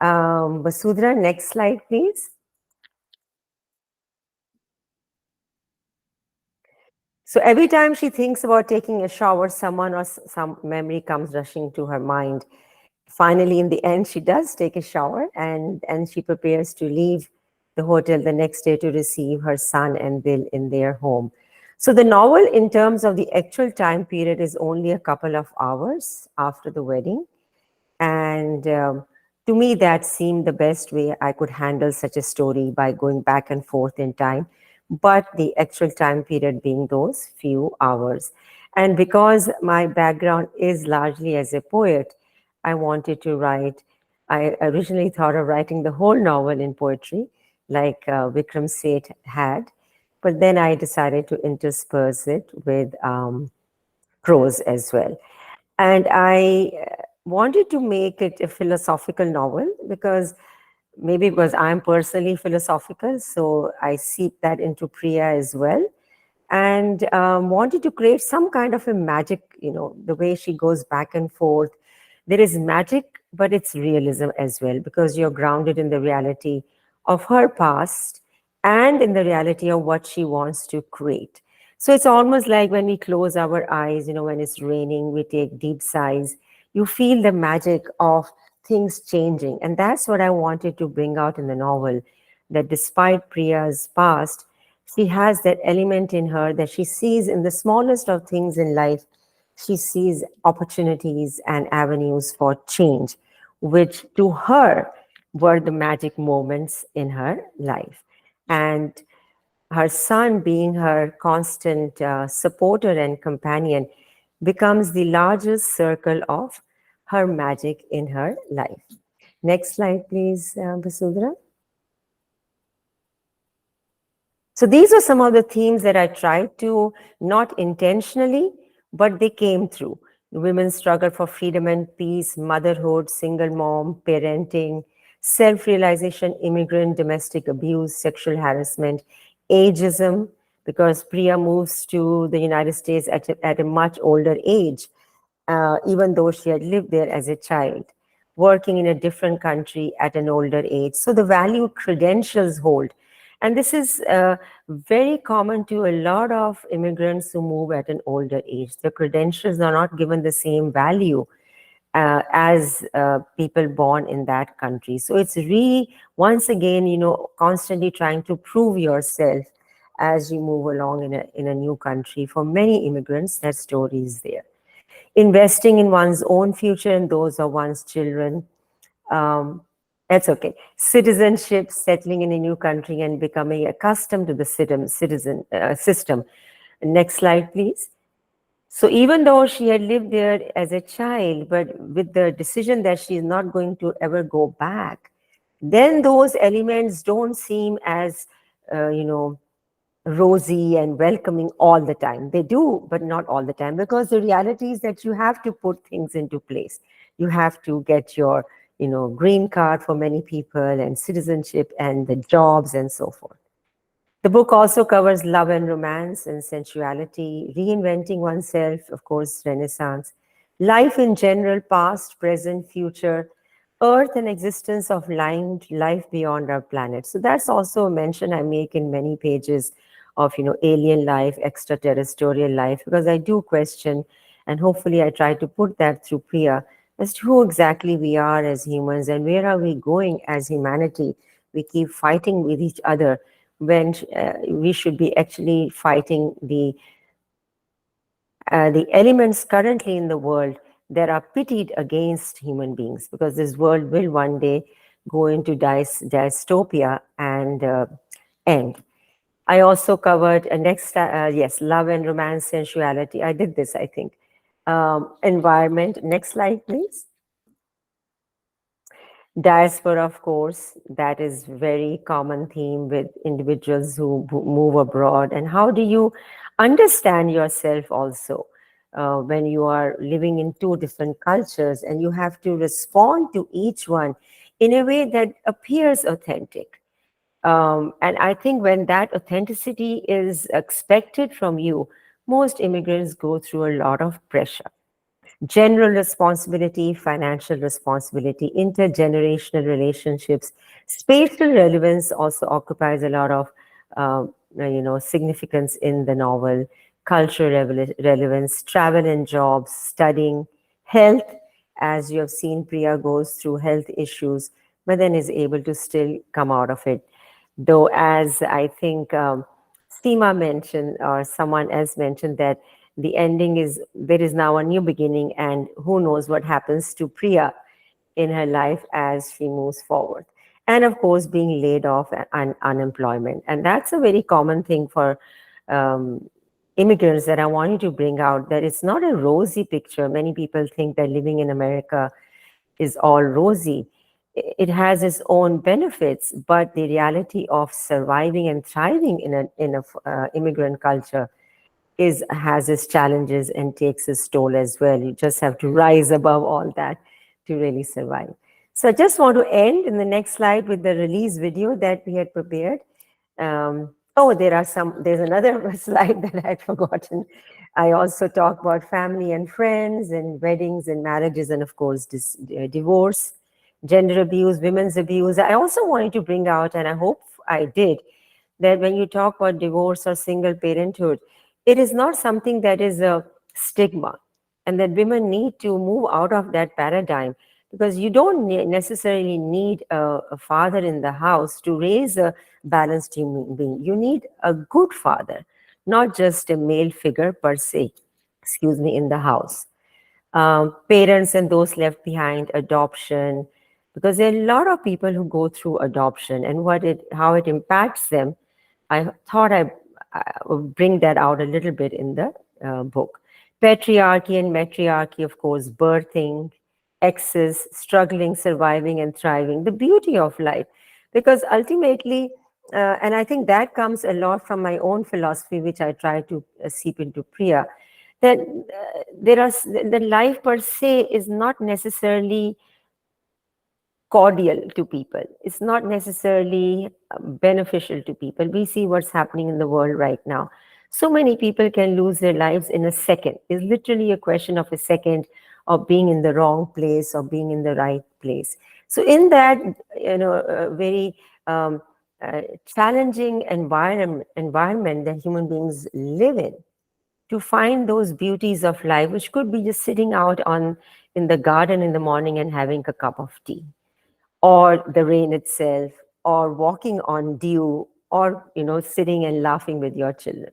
Speaker 5: Basudhara, next slide, please. So every time she thinks about taking a shower, someone or some memory comes rushing to her mind. Finally, in the end, she does take a shower, and she prepares to leave the hotel the next day to receive her son and Bill in their home. So the novel, in terms of the actual time period, is only a couple of hours after the wedding. And to me, that seemed the best way I could handle such a story, by going back and forth in time, but the actual time period being those few hours. And because my background is largely as a poet, I wanted to write, I originally thought of writing the whole novel in poetry, like Vikram Seth had. but then I decided to intersperse it with prose as well. And I wanted to make it a philosophical novel because maybe because I'm personally philosophical, so I seep that into Priya as well. And wanted to create some kind of a magic, the way she goes back and forth. There is magic, but it's realism as well, because you're grounded in the reality of her past and in the reality of what she wants to create. So it's almost like when we close our eyes, when it's raining, we take deep sighs. You feel the magic of things changing. And that's what I wanted to bring out in the novel, that despite Priya's past, she has that element in her that she sees in the smallest of things in life. She sees opportunities and avenues for change, which to her were the magic moments in her life. And her son, being her constant supporter and companion, becomes the largest circle of her magic in her life. Next slide, please, Basudra. So these are some of the themes that I tried to, not intentionally, but they came through. Women's struggle for freedom and peace, motherhood, single mom, parenting, self-realization, immigrant, domestic abuse, sexual harassment, ageism, because Priya moves to the United States at a much older age, even though she had lived there as a child, working in a different country at an older age. So the value credentials hold. And this is very common to a lot of immigrants who move at an older age. The credentials are not given the same value as people born in that country. So it's really, once again, constantly trying to prove yourself as you move along in a new country. For many immigrants, that story is there. Investing in one's own future and those of one's children. That's okay. Citizenship, settling in a new country and becoming accustomed to the system. Next slide, please. So even though she had lived there as a child, but with the decision that she is not going to ever go back, then those elements don't seem as, rosy and welcoming all the time. They do, but not all the time, because the reality is that you have to put things into place. You have to get your, green card for many people, and citizenship and the jobs and so forth. The book also covers love and romance and sensuality, reinventing oneself, of course, Renaissance, life in general, past, present, future, Earth and existence of life beyond our planet. So that's also a mention I make in many pages of, alien life, extraterrestrial life, because I do question, and hopefully I try to put that through Priya, as to who exactly we are as humans and where are we going as humanity. We keep fighting with each other when we should be actually fighting the elements currently in the world that are pitted against human beings, because this world will one day go into dystopia and end. I also covered love and romance, sensuality. I did this, I think. Environment. Next slide, please. Diaspora, of course, that is very common theme with individuals who move abroad. And how do you understand yourself also when you are living in two different cultures and you have to respond to each one in a way that appears authentic? And I think when that authenticity is expected from you, most immigrants go through a lot of pressure. General responsibility, financial responsibility, intergenerational relationships, spatial relevance also occupies a lot of significance in the novel. Cultural relevance, travel and jobs, studying, health, as you have seen, Priya goes through health issues, but then is able to still come out of it. Though, as I think Seema mentioned, or someone else mentioned, that the ending is there is now a new beginning, and who knows what happens to Priya in her life as she moves forward. And of course, being laid off and unemployment. And that's a very common thing for immigrants that I want you to bring out, that it's not a rosy picture. Many people think that living in America is all rosy. it has its own benefits, but the reality of surviving and thriving in a immigrant culture has its challenges and takes its toll as well. You just have to rise above all that to really survive. So I just want to end in the next slide with the release video that we had prepared. There's another slide that I had forgotten. I also talk about family and friends and weddings and marriages and of course divorce, gender abuse, women's abuse. I also wanted to bring out, and I hope I did, that when you talk about divorce or single parenthood, it is not something that is a stigma, and that women need to move out of that paradigm, because you don't necessarily need a father in the house to raise a balanced human being. You need a good father, not just a male figure per se, in the house. Parents and those left behind, adoption, because there are a lot of people who go through adoption and how it impacts them. I thought I would bring that out a little bit in the book. Patriarchy and matriarchy, of course, birthing, exes, struggling, surviving, and thriving, the beauty of life. Because ultimately, and I think that comes a lot from my own philosophy, which I try to seep into Priya, that the life per se is not necessarily cordial to people. It's not necessarily beneficial to people. We see what's happening in the world right now. So many people can lose their lives in a second. It's literally a question of a second of being in the wrong place or being in the right place. So in that, very challenging environment that human beings live in, to find those beauties of life, which could be just sitting out in the garden in the morning and having a cup of tea, or the rain itself, or walking on dew, or sitting and laughing with your children.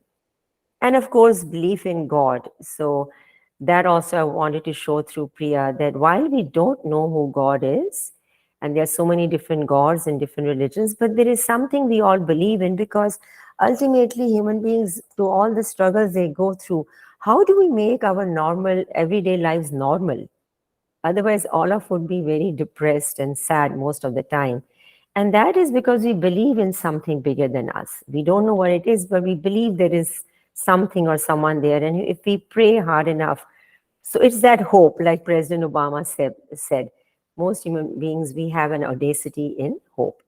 Speaker 5: And of course, belief in God. So that also I wanted to show through Priya, that while we don't know who God is, and there are so many different gods in different religions, but there is something we all believe in, because ultimately human beings, through all the struggles they go through, how do we make our normal everyday lives normal? Otherwise, all of us would be very depressed and sad most of the time. And that is because we believe in something bigger than us. We don't know what it is, but we believe there is something or someone there. And if we pray hard enough, so it's that hope, like President Obama said, most human beings, we have an audacity in hope.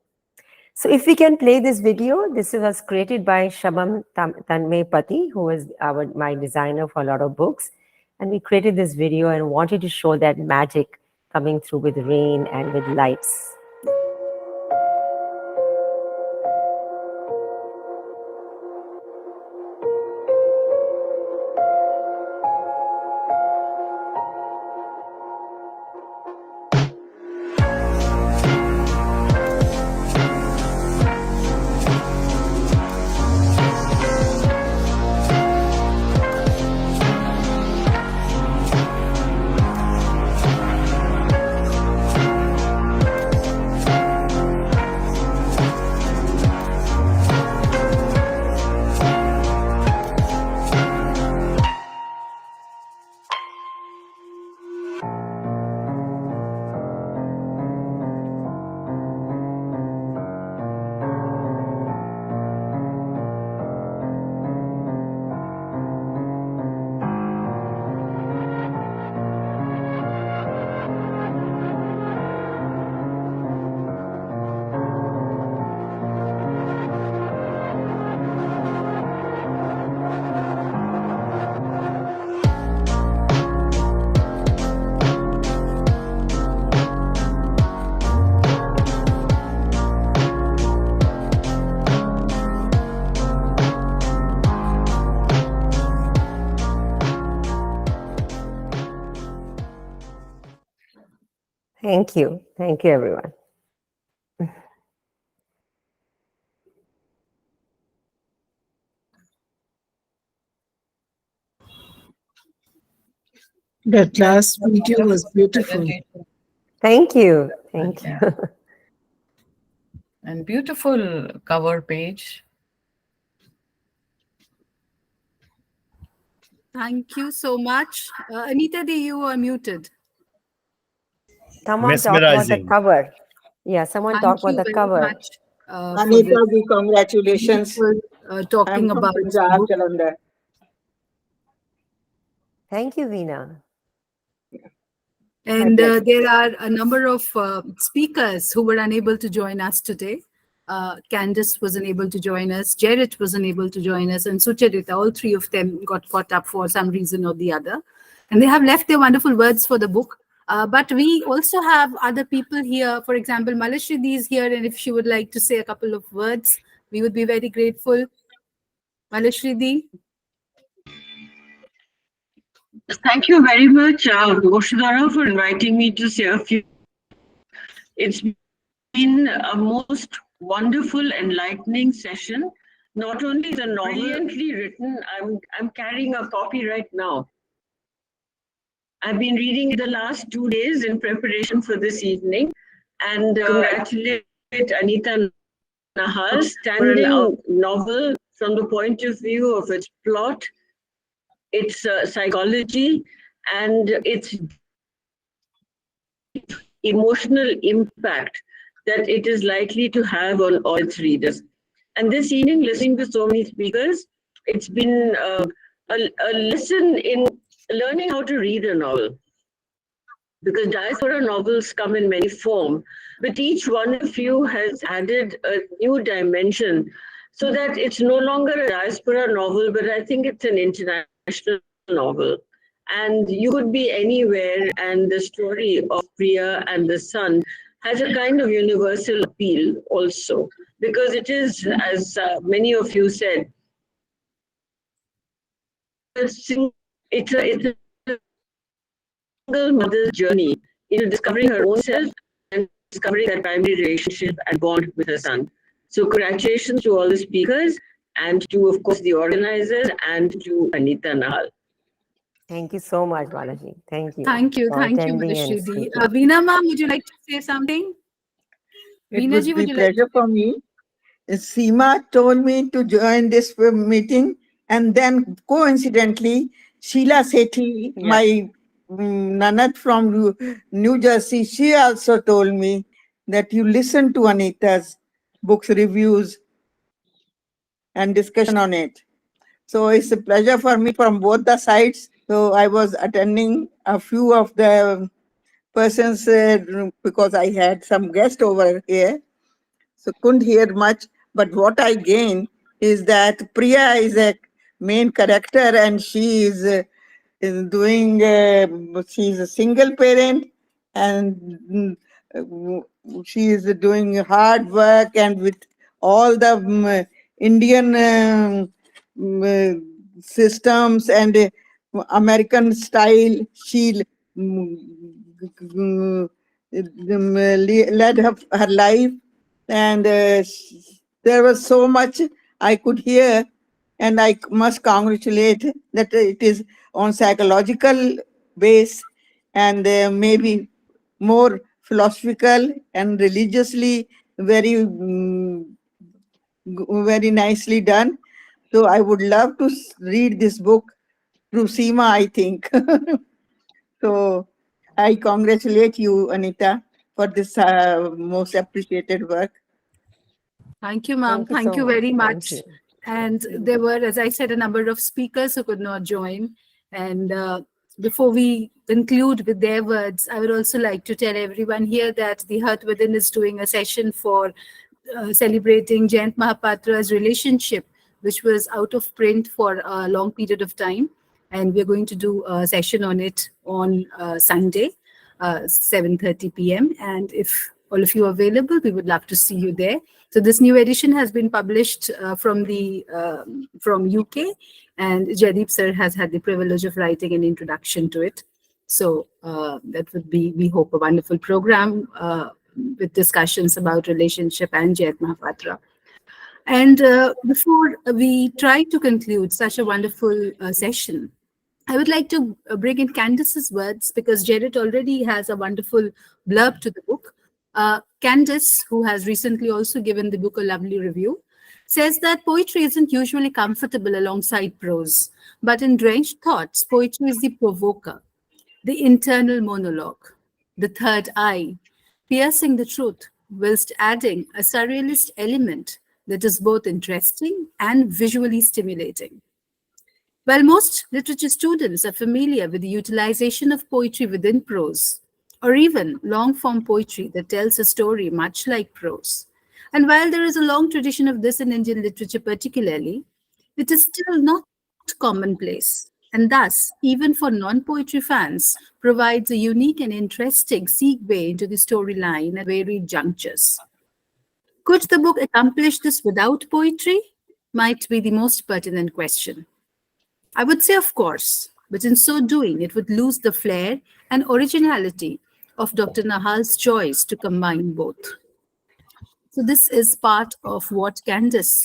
Speaker 5: So if we can play this video, this was created by Shabam Tanmay Pati, who is my designer for a lot of books. And we created this video and wanted to show that magic coming through with rain and with lights. Thank you. Thank you, everyone.
Speaker 9: That last video was beautiful.
Speaker 5: Thank you. Thank you.
Speaker 7: And beautiful cover page.
Speaker 1: Thank you so much. Anita, you are muted.
Speaker 5: Come on, talk about the
Speaker 2: Mesmerizing.
Speaker 5: cover. Yeah, someone
Speaker 1: Thank
Speaker 5: talk about
Speaker 1: you
Speaker 5: the
Speaker 1: very
Speaker 5: cover.
Speaker 1: much for this
Speaker 3: Anita ji, congratulations.
Speaker 1: beautiful
Speaker 3: I'm
Speaker 1: talking
Speaker 3: from
Speaker 1: about the
Speaker 3: Punjab,
Speaker 1: book.
Speaker 3: Jalandhar.
Speaker 5: Thank you, Veena.
Speaker 1: And
Speaker 3: pleasure.
Speaker 1: there are a number of speakers who were unable to join us today. Candice was unable to join us, Gerrit was unable to join us, and Sucharita, all three of them got caught up for some reason or the other. And they have left their wonderful words for the book. But we also have other people here. For example, Malashri is here, and if she would like to say a couple of words, we would be very grateful. Malashri.
Speaker 11: Thank you very much, Goshadara, for inviting me to say a few. It's been a most wonderful, enlightening session. Not only the novel brilliantly written, I'm carrying a copy right now. I've been reading it the last 2 days in preparation for this evening, and congratulate Anita Nahal, standing novel from the point of view of its plot, its psychology, and its emotional impact that it is likely to have on all its readers. And this evening, listening to so many speakers, it's been a lesson in learning how to read a novel. Because diaspora novels come in many forms, but each one of you has added a new dimension so that it's no longer a diaspora novel, but I think it's an international novel. And you could be anywhere, and the story of Priya and the son has a kind of universal appeal also, because it is, as many of you said, it's a single mother's journey into discovering her own self and discovering that primary relationship and bond with her son. So congratulations to all the speakers and to, of course, the organizers and to Anita Nahal.
Speaker 5: Thank you so much, Balaji. Thank you.
Speaker 1: Thank you,
Speaker 5: attending and
Speaker 1: Malashri.
Speaker 5: speaking.
Speaker 1: Veena ma'am, would you like to say something?
Speaker 3: It
Speaker 1: Veena ji,
Speaker 3: would
Speaker 1: would
Speaker 3: be
Speaker 1: you like
Speaker 3: pleasure for me. Seema told me to join this meeting, and then coincidentally, Sheila Sethi, my nanad from New Jersey, she also told me that you listen to Anita's books reviews and discussion on it. So it's a pleasure for me from both the sides. So I was attending a few of the persons because I had some guest over here. So couldn't hear much. But what I gained is that Priya is a main character, and she is doing, she's a single parent, and she is doing hard work, and with all the Indian systems and American style, she led her life, and there was so much I could hear, and I must congratulate that it is on psychological base, and maybe more philosophical and religiously very very nicely done. So I would love to read this book through Seema, I think. So I congratulate you, Anita, for this most appreciated work.
Speaker 1: Thank you, ma'am. Thank you very much. And there were, as I said, a number of speakers who could not join. And before we conclude with their words, I would also like to tell everyone here that the Hearth Within is doing a session for celebrating Jain Mahapatra's relationship, which was out of print for a long period of time. And we're going to do a session on it on Sunday, 7:30 p.m. And if all of you are available, we would love to see you there. So this new edition has been published from UK, and Jaideep sir has had the privilege of writing an introduction to it. So that would be, we hope, a wonderful program with discussions about relationship and Jain Mahapatra. And before we try to conclude such a wonderful session, I would like to bring in Candice's words, because Gerrit already has a wonderful blurb to the book. Candice, who has recently also given the book a lovely review, says that poetry isn't usually comfortable alongside prose, but in Drenched Thoughts, poetry is the provoker, the internal monologue, the third eye, piercing the truth whilst adding a surrealist element that is both interesting and visually stimulating. While most literature students are familiar with the utilization of poetry within prose, or even long-form poetry that tells a story much like prose, and while there is a long tradition of this in Indian literature particularly, it is still not commonplace, and thus, even for non-poetry fans, provides a unique and interesting segue into the storyline at varied junctures. Could the book accomplish this without poetry? Might be the most pertinent question. I would say, of course, but in so doing, it would lose the flair and originality of Dr. Nahal's choice to combine both. So, this is part of what Candice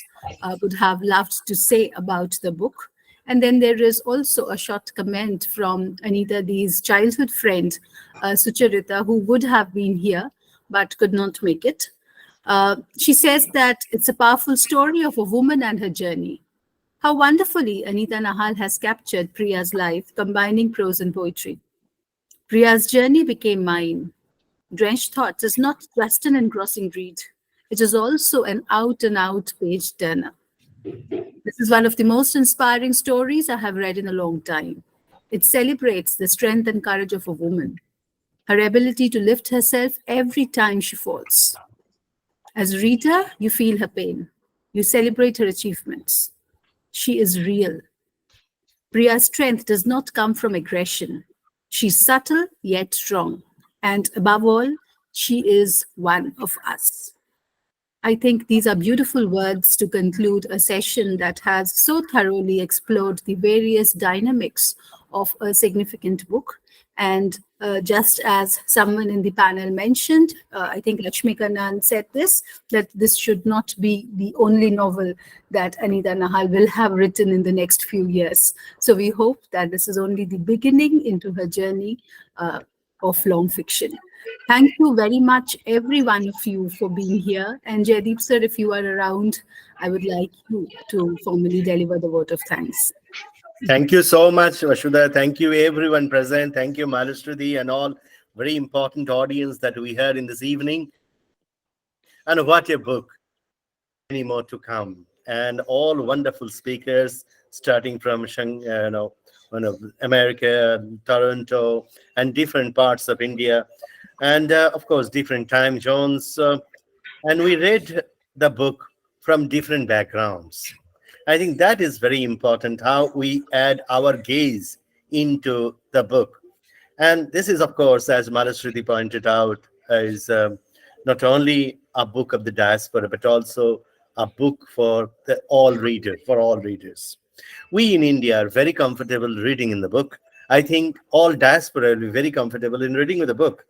Speaker 1: would have loved to say about the book. And then there is also a short comment from Anita D's childhood friend, Sucharita, who would have been here but could not make it. She says that it's a powerful story of a woman and her journey. How wonderfully Anita Nahal has captured Priya's life, combining prose and poetry. Priya's journey became mine. Drenched Thoughts is not just an engrossing read. It is also an out-and-out page-turner. This is one of the most inspiring stories I have read in a long time. It celebrates the strength and courage of a woman, her ability to lift herself every time she falls. As a reader, you feel her pain. You celebrate her achievements. She is real. Priya's strength does not come from aggression. She's subtle yet strong. And above all, she is one of us. I think these are beautiful words to conclude a session that has so thoroughly explored the various dynamics of a significant book. And just as someone in the panel mentioned, I think Lakshmi Kannan said this, that this should not be the only novel that Anita Nahal will have written in the next few years. So we hope that this is only the beginning into her journey of long fiction. Thank you very much, every one of you, for being here. And Jaideep sir, if you are around, I would like you to formally deliver the vote of thanks.
Speaker 2: Thank you so much, Vasudha. Thank you, everyone present. Thank you, Malashruti, and all very important audience that we heard in this evening. And what a book. Many more to come. And all wonderful speakers, starting from America, Toronto, and different parts of India. And of course, different time zones. And we read the book from different backgrounds. I think that is very important, how we add our gaze into the book. And this is, of course, as Malashruti pointed out, is not only a book of the diaspora, but also a book for all readers. We in India are very comfortable reading in the book. I think all diaspora will be very comfortable in reading with the book.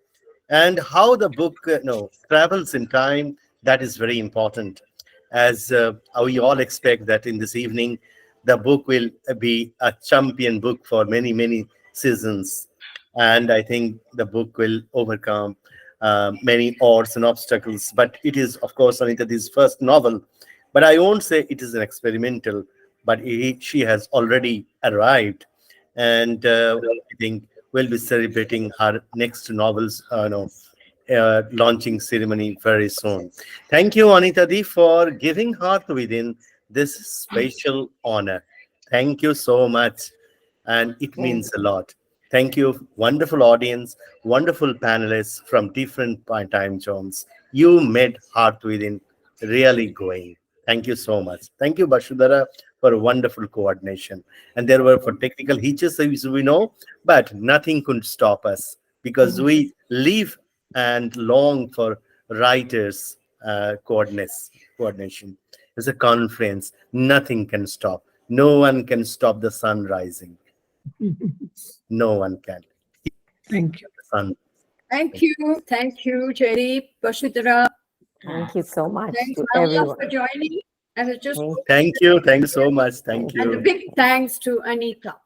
Speaker 2: And how the book travels in time, that is very important. As we all expect that in this evening, the book will be a champion book for many, many seasons. And I think the book will overcome many odds and obstacles. But it is, of course, Anita D's first novel. But I won't say it is an experimental, but she has already arrived. And I think we'll be celebrating her next novel's launching ceremony very soon. Thank you, Anita Di, for giving Hearth Within this special honor. Thank you so much. And it means a lot. Thank you, wonderful audience, wonderful panelists from different time zones. You made Hearth Within really going. Thank you so much. Thank you, Bashudhara, for wonderful coordination. And there were for technical hitches, as we know, but nothing could stop us because we live and long for writers' coordination. It's a conference. Nothing can stop. No one can stop the sun rising. No one can.
Speaker 9: Thank you.
Speaker 2: Sun.
Speaker 4: Thank you. Thank you, Jaideep, Vashudhara.
Speaker 5: Thank you so much
Speaker 4: Thanks,
Speaker 5: to
Speaker 4: Maya,
Speaker 5: everyone.
Speaker 4: for joining. And it's just
Speaker 2: Thank you. Thank you so much. Thank
Speaker 4: and a
Speaker 2: you.
Speaker 4: big thanks to Anita.